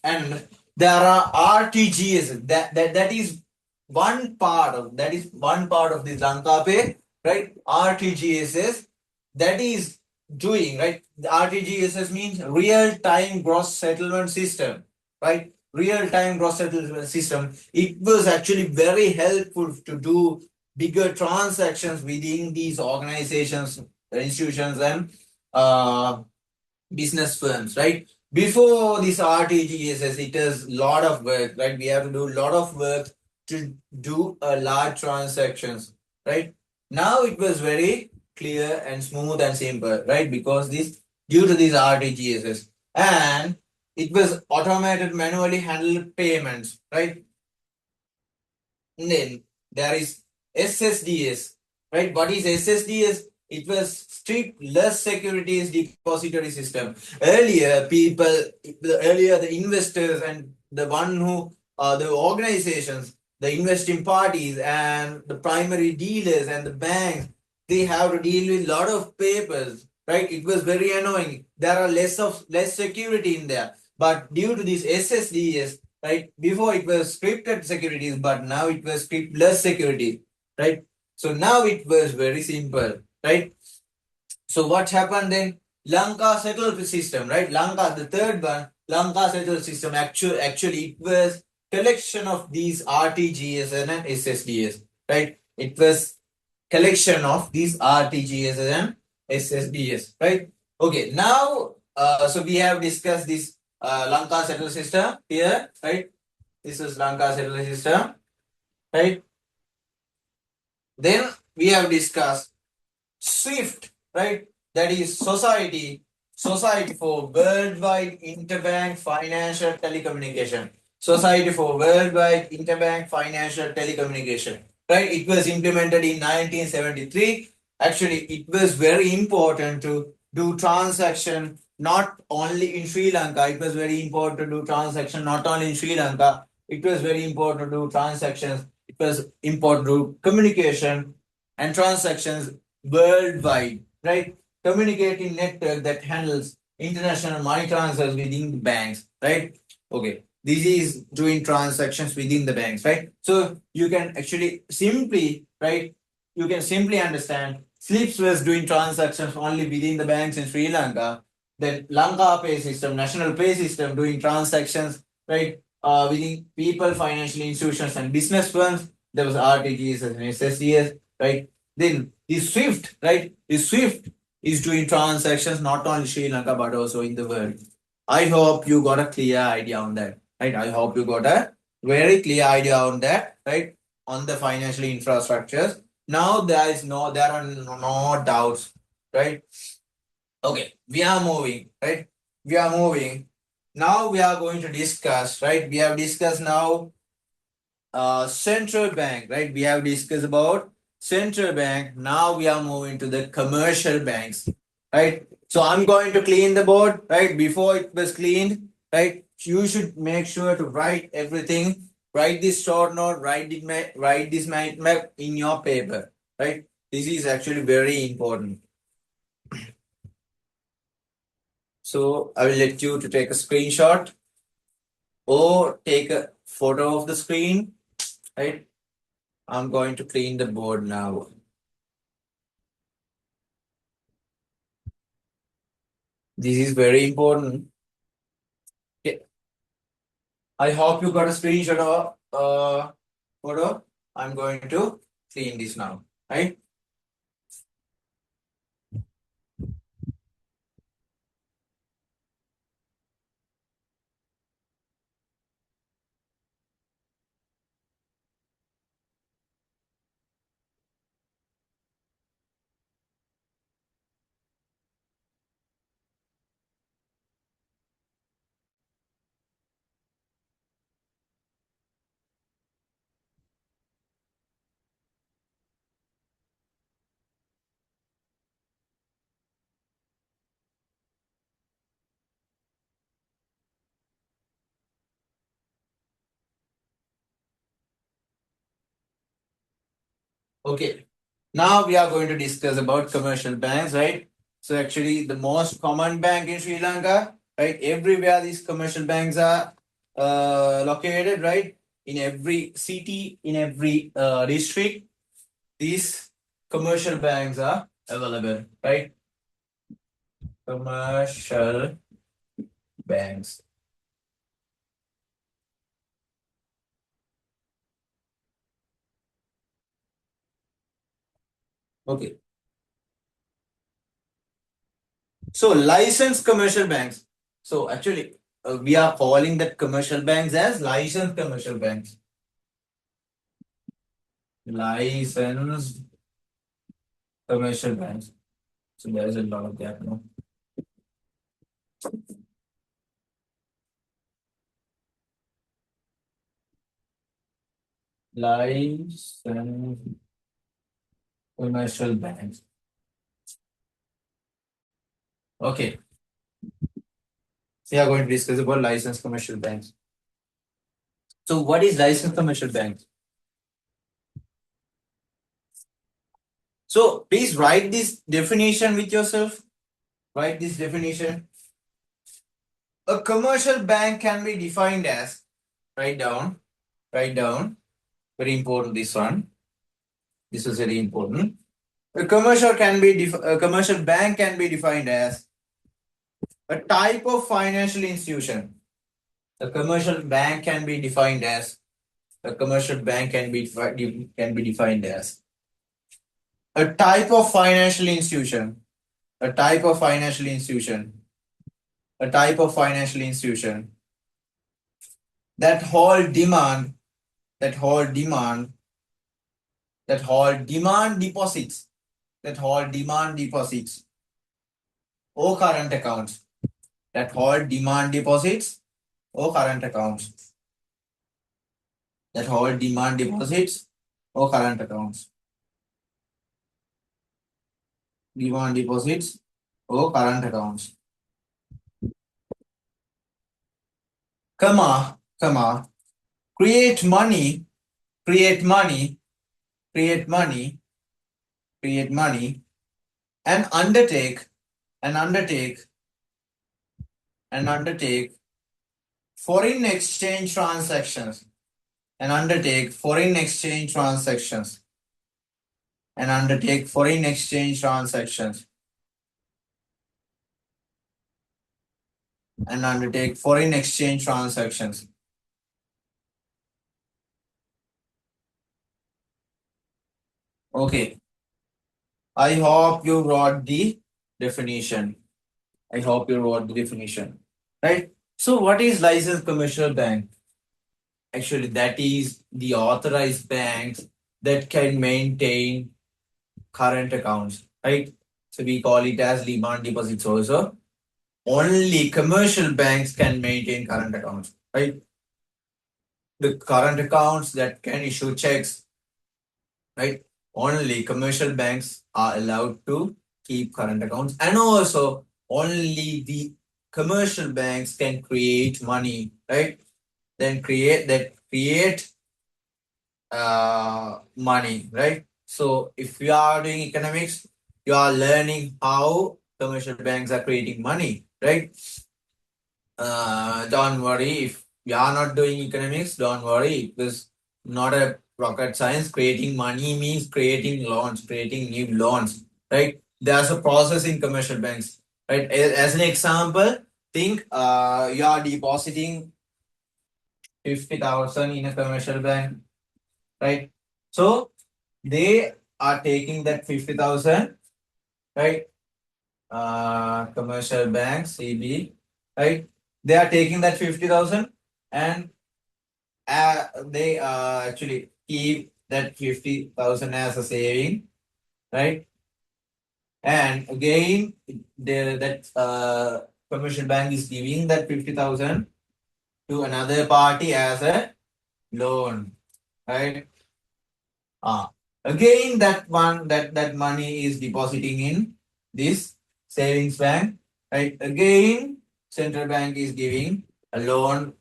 there are RTGS. That is one part of this Lanka Pay, right? RTGSS that is doing, right? The RTGSS means real time gross settlement system, right? Real time gross settlement system. It was actually very helpful to do bigger transactions within these organizations, institutions, and uh, business firms, right? Before this RTGSS, it is a lot of work, right? We have to do a lot of work to do a large transactions, right? Now it was very clear and smooth and simple, right? Because this due to this RTGSS and it was automated manually handled payments, right? And then there is SSDS, right? What is SSDS? It was strict less securities depository system. Earlier the investors and the one who the organizations, the investing parties and the primary dealers and the banks, they have to deal with a lot of papers, right? It was very annoying. There are less security in there. But due to this SSDS, right? Before it was scripted securities, but now it was scriptless security, right? So now it was very simple, right? So what happened then? Lanka settled system, right? Lanka, the third one, Lanka settled system. Actually, it was collection of these RTGS and SSDS, right? It was collection of these RTGS and SSDS, right? Okay, now, so we have discussed this Lanka settled system here, right? This is Lanka settled system, right? Then we have discussed SWIFT, right? That is Society for Worldwide Interbank Financial Telecommunication. Society for Worldwide Interbank Financial Telecommunication. Right? It was implemented in 1973. Actually, it was very important to do transaction not only in Sri Lanka. It was very important to do transaction not only in Sri Lanka, it was very important to do transactions. It was important to do communication and transactions worldwide, right? Communicating network that handles international money transfers within the banks, right? Okay, this is doing transactions within the banks, right? So you can actually simply, right? You can simply understand SLIPS was doing transactions only within the banks in Sri Lanka. Then Lanka Pay System, National Pay System doing transactions, right? Within people, financial institutions, and business firms. There was RTGS and SSCS, right? Then the SWIFT, right? The SWIFT is doing transactions not only Sri Lanka but also in the world. I hope you got a clear idea on that, right? I hope you got a very clear idea on that, right? On the financial infrastructures. Now there are no doubts, right? Okay, we are moving, right? We are moving. Now we are going to discuss, right? We have discussed now central bank, right? We have discussed about central bank. Now we are moving to the commercial banks, right? So I'm going to clean the board, right? Before it was cleaned, right? You should make sure to write everything. Write this short note. Write this mind map in your paper, right? This is actually very important. So I will let you to take a screenshot or take a photo of the screen, right? I'm going to clean the board now. This is very important. Okay. I hope you got a screenshot of photo. I'm going to clean this now, right? Okay. Now we are going to discuss about commercial banks, right? So actually the most common bank in Sri Lanka, right? Everywhere these commercial banks are located, right? In every city, in every district, these commercial banks are available, right? Commercial banks. Okay. So licensed commercial banks. So actually, we are calling that commercial banks as licensed commercial banks. Licensed commercial banks. So there is a lot of gap now. Licensed commercial banks. Okay. So we are going to discuss about licensed commercial banks. So what is licensed commercial banks? So please write this definition with yourself. Write this definition. A commercial bank can be defined as, write down, very important this one. This is very important. A commercial bank can be defined as a type of financial institution. A commercial bank can be defined as a commercial bank can be defined as a type of financial institution. A type of financial institution. A type of financial institution that hold demand that hold demand that hold demand deposits that hold demand deposits or current accounts that hold demand deposits or current accounts that hold demand deposits or current accounts demand deposits or current accounts comma create money, create money, create money, create money, and undertake, and undertake, and undertake foreign exchange transactions, and undertake foreign exchange transactions, and undertake foreign exchange transactions, and undertake foreign exchange transactions. Okay. I hope you wrote the definition. I hope you wrote the definition. Right? So what is licensed commercial bank? Actually, that is the authorized banks that can maintain current accounts. Right? So we call it as demand deposits also. Only commercial banks can maintain current accounts. Right? The current accounts that can issue checks. Right? Only commercial banks are allowed to keep current accounts, and also only the commercial banks can create money, right? Then create money, right? So if you are doing economics, you are learning how commercial banks are creating money, right? Don't worry if you are not doing economics, don't worry, because not a rocket science. Creating money means creating loans, creating new loans, right? There's a process in commercial banks, right? As an example, think you are depositing 50,000 in a commercial bank, right? So they are taking that 50,000, right? Commercial bank, CB, right? They are taking that 50,000 and they actually keep that 50,000 as a saving, right? And again, that commercial bank is giving that 50,000 to another party as a loan, right? Again, that money is depositing in this savings bank, right? Again, central bank is giving a loan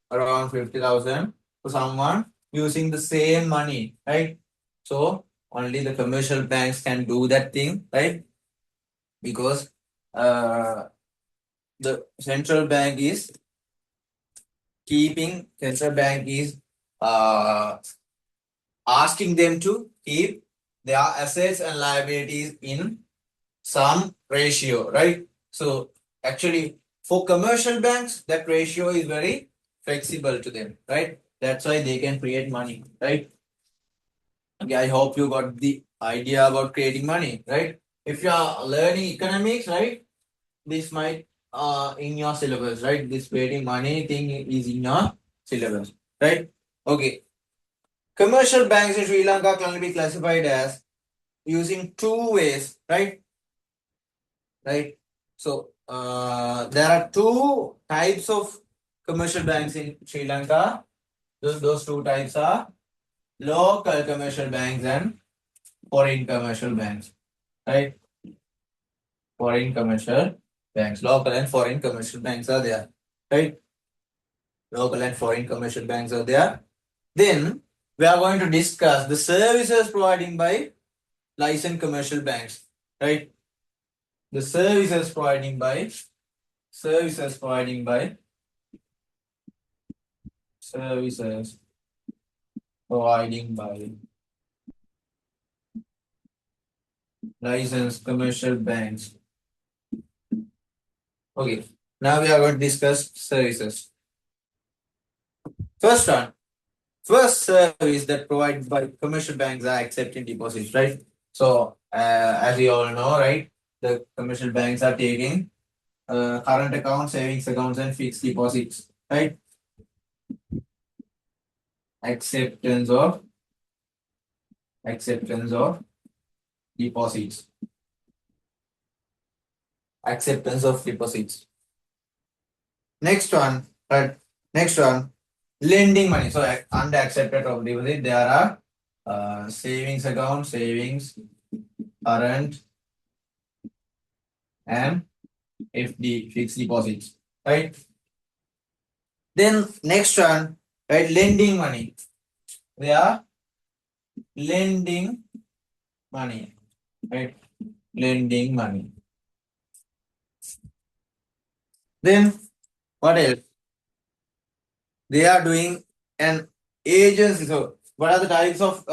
around 50,000 to someone using the same money, right? So only the commercial banks can do that thing, right? Because the central bank is uh, asking them to keep their assets and liabilities in some ratio, right? So actually, for commercial banks, that ratio is very flexible to them, right? That's why they can create money, right? Okay, I hope you got the idea about creating money, right? If you are learning economics, right, this might in your syllabus, right? This creating money thing is in your syllabus, right? Okay. Commercial banks in Sri Lanka can be classified as using two ways, right? Right. So there are two types of commercial banks in Sri Lanka. Those two types are local commercial banks and foreign commercial banks. Right? Foreign commercial banks. Local and foreign commercial banks are there. Right? Local and foreign commercial banks are there. Then we are going to discuss the services provided by licensed commercial banks. Right? The services providing by services providing by services providing by licensed commercial banks. Okay, now we are going to discuss services. First one, first service that provided by commercial banks are accepting deposits, right? So, as you all know, right, the commercial banks are taking current accounts, savings accounts, and fixed deposits, right? Acceptance of deposits. Acceptance of deposits. Next one, right? Next one, lending money. So under accepted of deposit, there are savings account, savings, current, and FD, fixed deposits, right? Then next one, right? Lending money. They are lending money, right? Lending money. Then what else? They are doing an agency. So what are the types of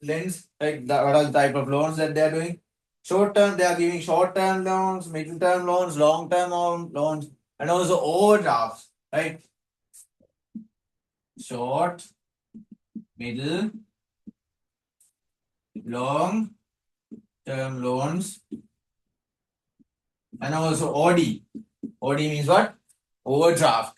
lends? Like what are the type of loans that they are doing? Short term, they are giving short term loans, middle term loans, long term loans, and also overdrafts, right? Short, middle, long term loans, and also OD. OD means what? Overdraft,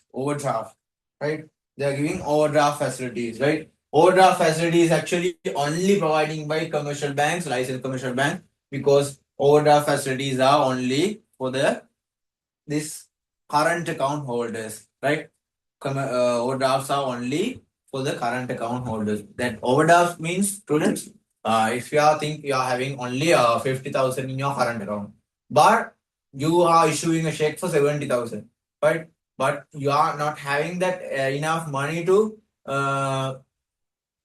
right? They are giving overdraft facilities, right? Overdraft facility is actually only providing by commercial banks, licensed commercial bank, because overdraft facilities are only for the this current account holders, right? Overdrafts are only for the current account holders. That overdraft means, students, if you are think you are having only 50,000 in your current account, but you are issuing a check for 70,000, right? But you are not having that enough money to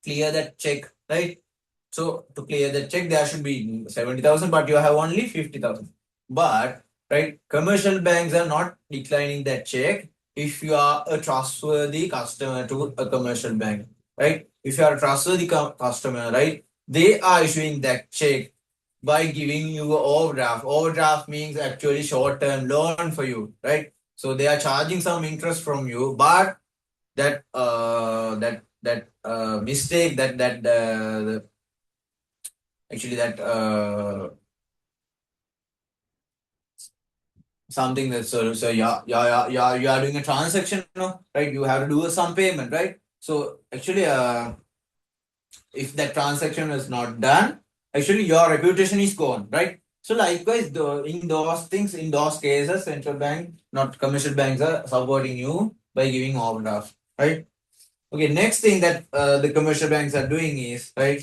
clear that check, right? So to clear the check, there should be 70,000, but you have only 50,000. But right, commercial banks are not declining that check if you are a trustworthy customer to a commercial bank, right? If you are a trustworthy customer, right, they are issuing that check by giving you an overdraft. Overdraft means actually short-term loan for you, right? So they are charging some interest from you, but that mistake that actually that something that so yeah you are doing a transaction, no, right? You have to do some payment, right? So actually if that transaction is not done, actually your reputation is gone, right? So likewise, in those things, in those cases, central bank, not commercial banks, are supporting you by giving overdraft, right? Okay, next thing that the commercial banks are doing is, right,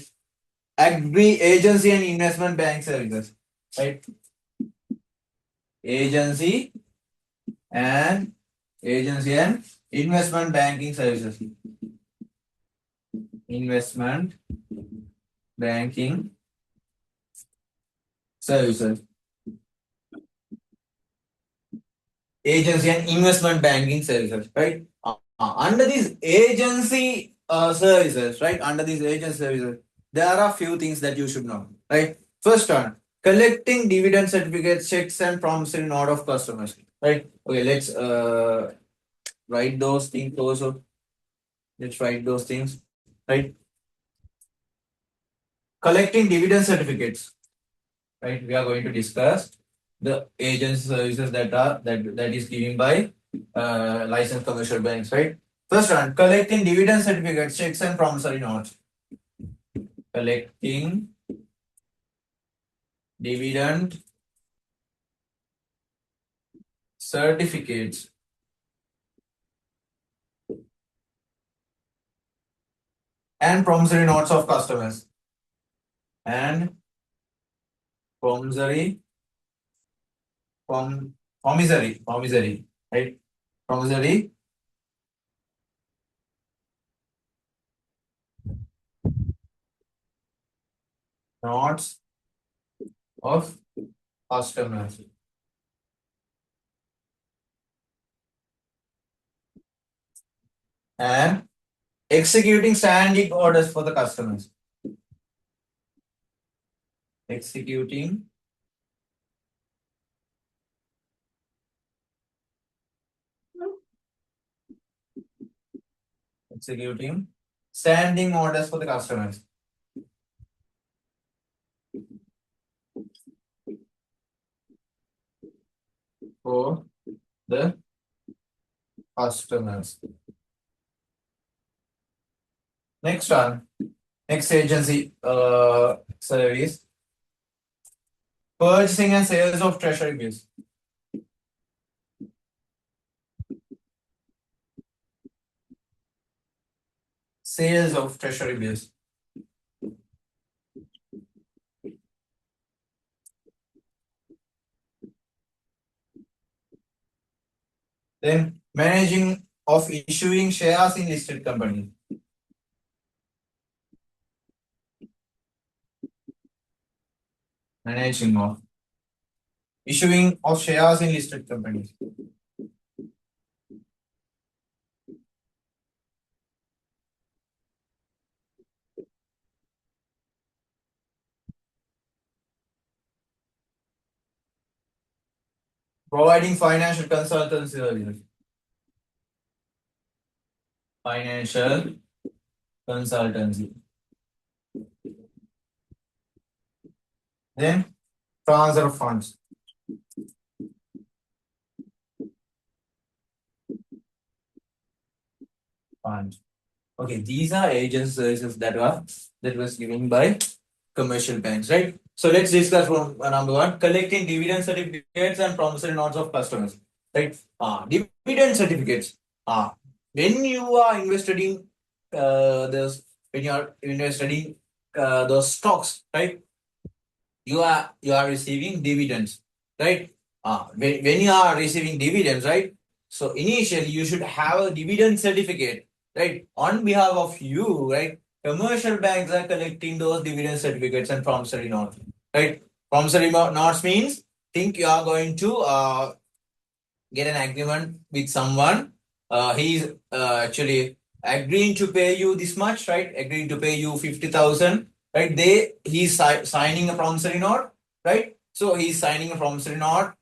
agree agency and investment bank services, right? Agency and investment banking services. Investment banking services. Agency and investment banking services, right? Under these agency services, right? Under these agency services, there are a few things that you should know, right? First one, collecting dividend certificates, checks, and promissory note of customers, right? Okay, let's write those things also. Let's write those things, right? Collecting dividend certificates, right? We are going to discuss the agency services that is given by licensed commercial banks, right? First one, collecting dividend certificates, checks, and promissory notes. Collecting dividend certificates and promissory notes of customers. And promissory, promissory, right? Promissory notes of customers. And executing standing orders for the customers. Executing executing standing orders for the customers. For the customers. Next one, next agency service, purchasing and sales of treasury bills. Sales of treasury bills. Then managing of issuing shares in listed companies. Managing of issuing of shares in listed companies. Providing financial consultancy services. Financial consultancy. Then transfer of funds. Funds. Okay, these are agent services that was given by commercial banks, right? So let's discuss from number one, collecting dividend certificates and promissory notes of customers, right? Dividend certificates. When you are invested in when you are invested in those stocks, right? You are receiving dividends, right? When you are receiving dividends, right? So initially you should have a dividend certificate, right? On behalf of you, right? Commercial banks are collecting those dividend certificates and promissory notes, right? Promissory notes means think you are going to get an agreement with someone. He's actually agreeing to pay you this much, right? Agreeing to pay you 50,000, right? He's signing a promissory note, right? So he's signing a promissory note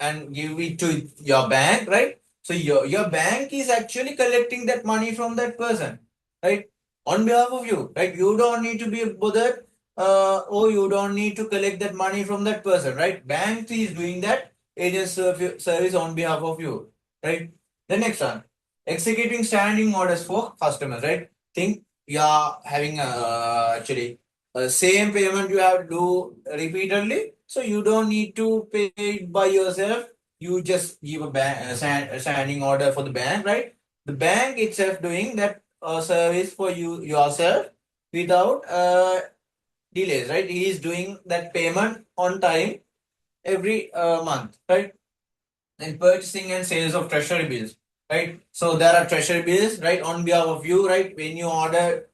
and give it to your bank, right? So your bank is actually collecting that money from that person, right? On behalf of you, right? You don't need to be bothered, or you don't need to collect that money from that person, right? Bank is doing that agent service on behalf of you, right? The next one, executing standing orders for customers, right? Think you are having actually same payment you have to do repeatedly, so you don't need to pay it by yourself. You just give a standing order for the bank, right? The bank itself doing that service for you yourself without delays, right? He is doing that payment on time every month, right? Then purchasing and sales of treasury bills, right? So there are treasury bills, right, on behalf of you, right? When you order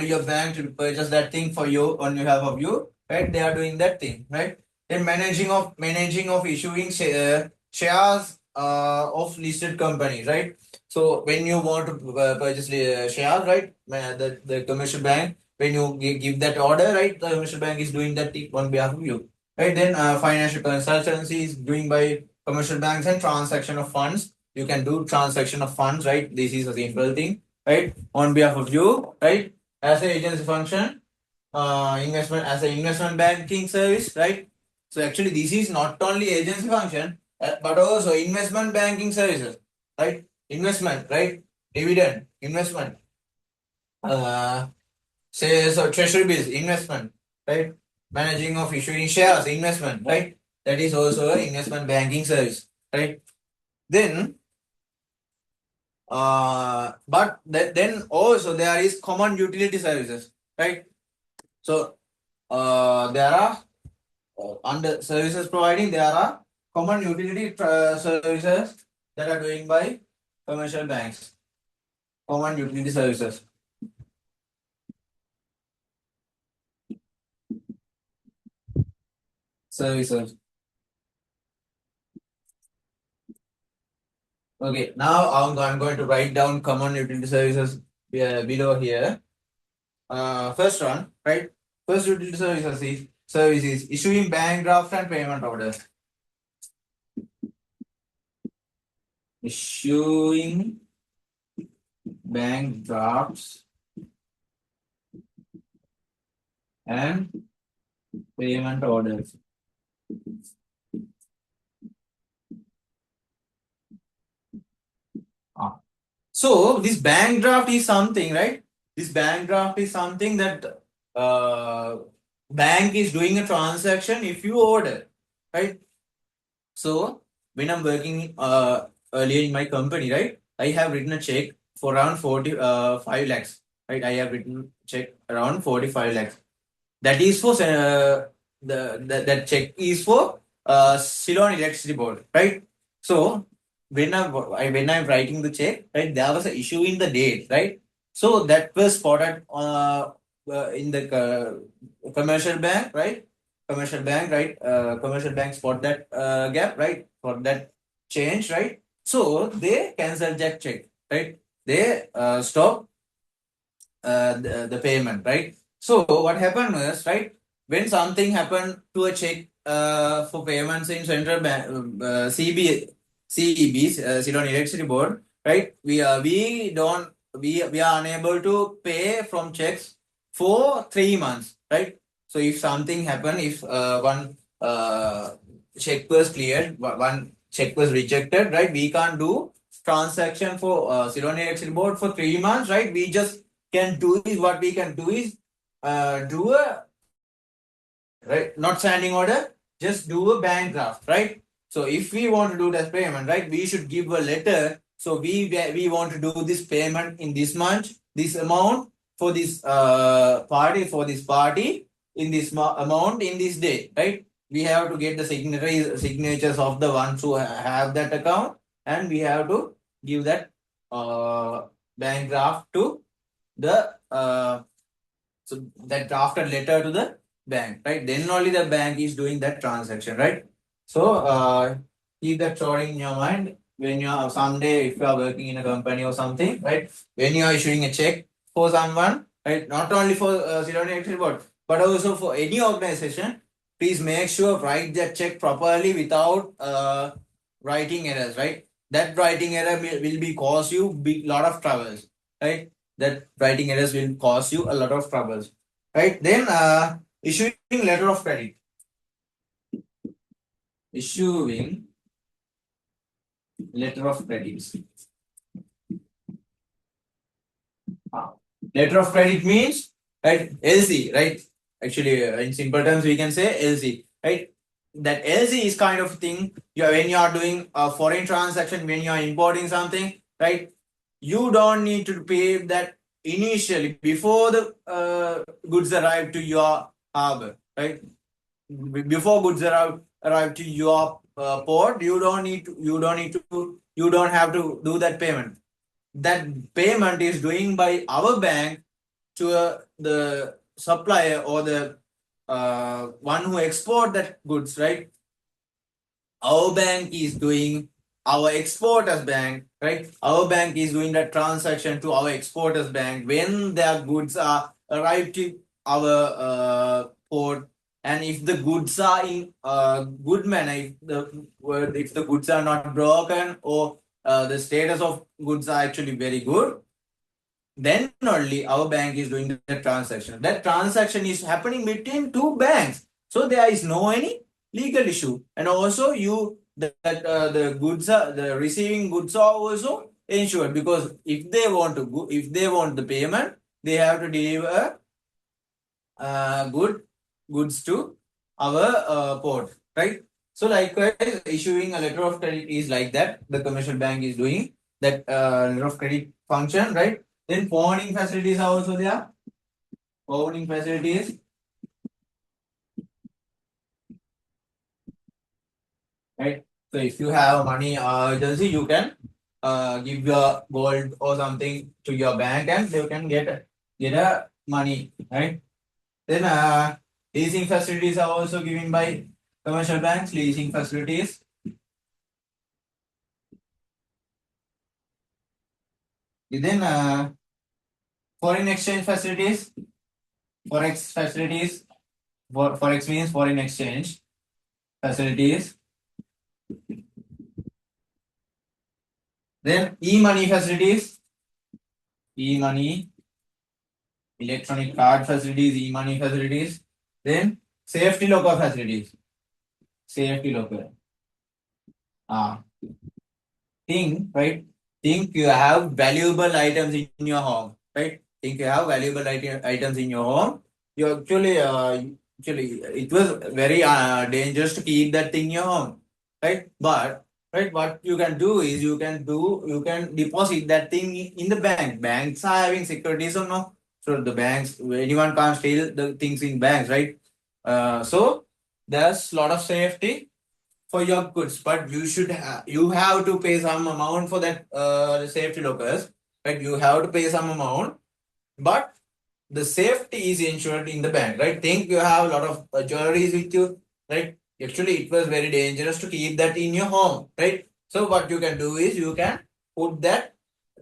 your bank to purchase that thing for you on behalf of you, right? They are doing that thing, right? Then managing of issuing shares of listed companies, right? So when you want to purchase shares, right? The commercial bank, when you give that order, right? The commercial bank is doing that thing on behalf of you, right? Then financial consultancy is doing by commercial banks and transaction of funds. You can do transaction of funds, right? This is a simple thing, right? On behalf of you, right? As an agency function, investment as an investment banking service, right? So actually, this is not only agency function, but also investment banking services, right? Investment, right? Dividend, investment, say so treasury bills, investment, right? Managing of issuing shares, investment, right? That is also an investment banking service, right? Then but then also there is common utility services, right? So there are under services providing, there are common utility services that are doing by commercial banks. Common utility services. Services. Okay, now I'm going to write down common utility services below here. First one, right? First utility services issuing bank draft and payment orders. Issuing bank drafts and payment orders. So this bank draft is something, right? This bank draft is something that bank is doing a transaction if you order, right? So when I'm working earlier in my company, right, I have written a check for around 45 lakhs, right? I have written check around 45 lakhs. That is for that check is for Ceylon Electricity Board, right? So when I'm writing the check, right, there was an issue in the date, right? So that was spotted in the commercial bank, right? Commercial bank, right? Commercial bank spot that gap, right? For that change, right? So they cancel that check, right? They stop the payment, right? So what happened was, right, when something happened to a check for payments in central bank, CEBs, Ceylon Electricity Board, right? We are unable to pay from checks for 3 months, right? So if something happened, if one check was cleared, one check was rejected, right? We can't do transaction for Ceylon Electricity Board for 3 months, right? We just can do is what we can do is do a right, not standing order, just do a bank draft, right? So if we want to do that payment, right, we should give a letter. So we want to do this payment in this month, this amount for this party in this amount in this day, right? We have to get the signatures of the ones who have that account, and we have to give that bank draft to the so that drafted letter to the bank, right? Then only the bank is doing that transaction, right? So keep that stored in your mind when you are someday, if you are working in a company or something, right? When you are issuing a check for someone, right? Not only for Zero Electricity Board, but also for any organization, please make sure write that check properly without writing errors, right? That writing error will be cause you big lot of troubles, right? That writing errors will cause you a lot of troubles, right? Then issuing letter of credit. Issuing letter of credit. Letter of credit means, right, LC, right? Actually, in simple terms, we can say LC, right? That LC is kind of thing when you are doing a foreign transaction, when you are importing something, right? You don't need to pay that initially before the goods arrive to your harbor, right? Before goods arrive to your port, you don't have to do that payment. That payment is doing by our bank to the supplier or the one who export that goods, right? Our bank is doing, our exporters bank, right? Our bank is doing that transaction to our exporters bank when their goods are arrived to our port, and if the goods are in good manner, if the goods are not broken, or the status of goods are actually very good, then only our bank is doing the transaction. That transaction is happening between two banks, so there is no any legal issue. And also the goods are, the receiving goods are also insured, because if they want the payment, they have to deliver goods to our port, right? So likewise, issuing a letter of credit is like that. The commercial bank is doing that letter of credit function, right? Then forwarding facilities are also there. Forwarding facilities, right? So if you have money urgency, you can give your gold or something to your bank, and they can get a money, right? Then leasing facilities are also given by commercial banks. Leasing facilities. Then foreign exchange facilities. Forex facilities. Forex means foreign exchange facilities. Then e-money facilities. E-money, electronic card facilities, e-money facilities. Then safety locker facilities. Safety locker. Right? Think you have valuable items in your home, right? Think you have valuable items in your home. You actually it was very dangerous to keep that thing in your home, right? But right, what you can do is you can deposit that thing in the bank. Banks are having securities or no? So the banks, anyone can't steal the things in banks, right? So there's a lot of safety for your goods, but you have to pay some amount for that safety lockers, right? You have to pay some amount, but the safety is insured in the bank, right? Think you have a lot of jewelries with you, right? Actually, it was very dangerous to keep that in your home, right? So what you can do is you can put that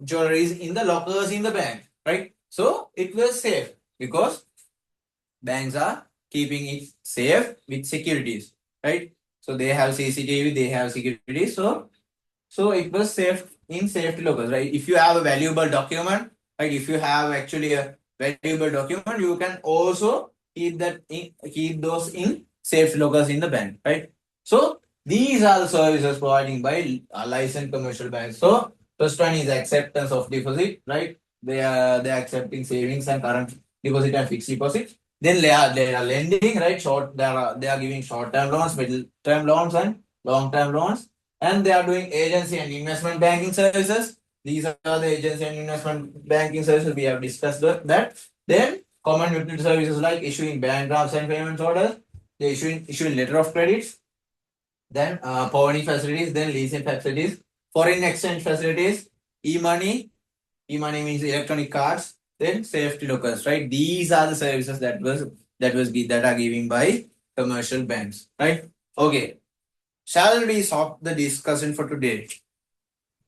jewelries in the lockers in the bank, right? So it was safe because banks are keeping it safe with securities, right? So they have CCTV, they have security. So it was safe in safety lockers, right? If you have a valuable document, right? If you have actually a valuable document, you can also keep those in safety lockers in the bank, right? So these are the services providing by licensed commercial banks. So first one is acceptance of deposit, right? They are accepting savings and current deposit and fixed deposit. Then they are lending, right? They are giving short term loans, middle term loans, and long term loans, and they are doing agency and investment banking services. These are the agency and investment banking services we have discussed that. Then common utility services like issuing bank drafts and payment orders, they issuing letter of credits, then poverty facilities, then leasing facilities, foreign exchange facilities, e-money. E-money means electronic cards, then safety lockers, right? These are the services that are given by commercial banks, right? Okay. Shall we stop the discussion for today?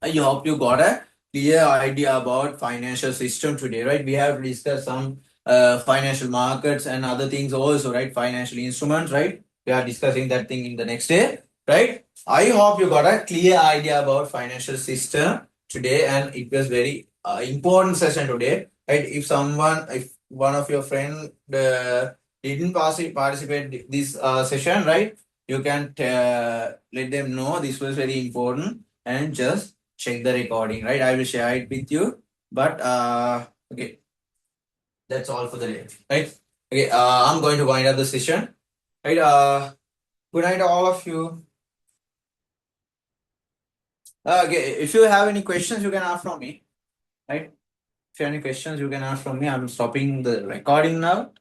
I hope you got a clear idea about financial system today, right? We have discussed some financial markets and other things also, right? Financial instruments, right? We are discussing that thing in the next day, right? I hope you got a clear idea about financial system today, and it was very important session today, right? If one of your friend didn't participate this session, right? You can let them know this was very important and just check the recording, right? I will share it with you. But okay, that's all for the day, right? Okay, I'm going to wind up the session, right? Good night, all of you. Okay, if you have any questions, you can ask from me, right? If you have any questions, you can ask from me. I'm stopping the recording now.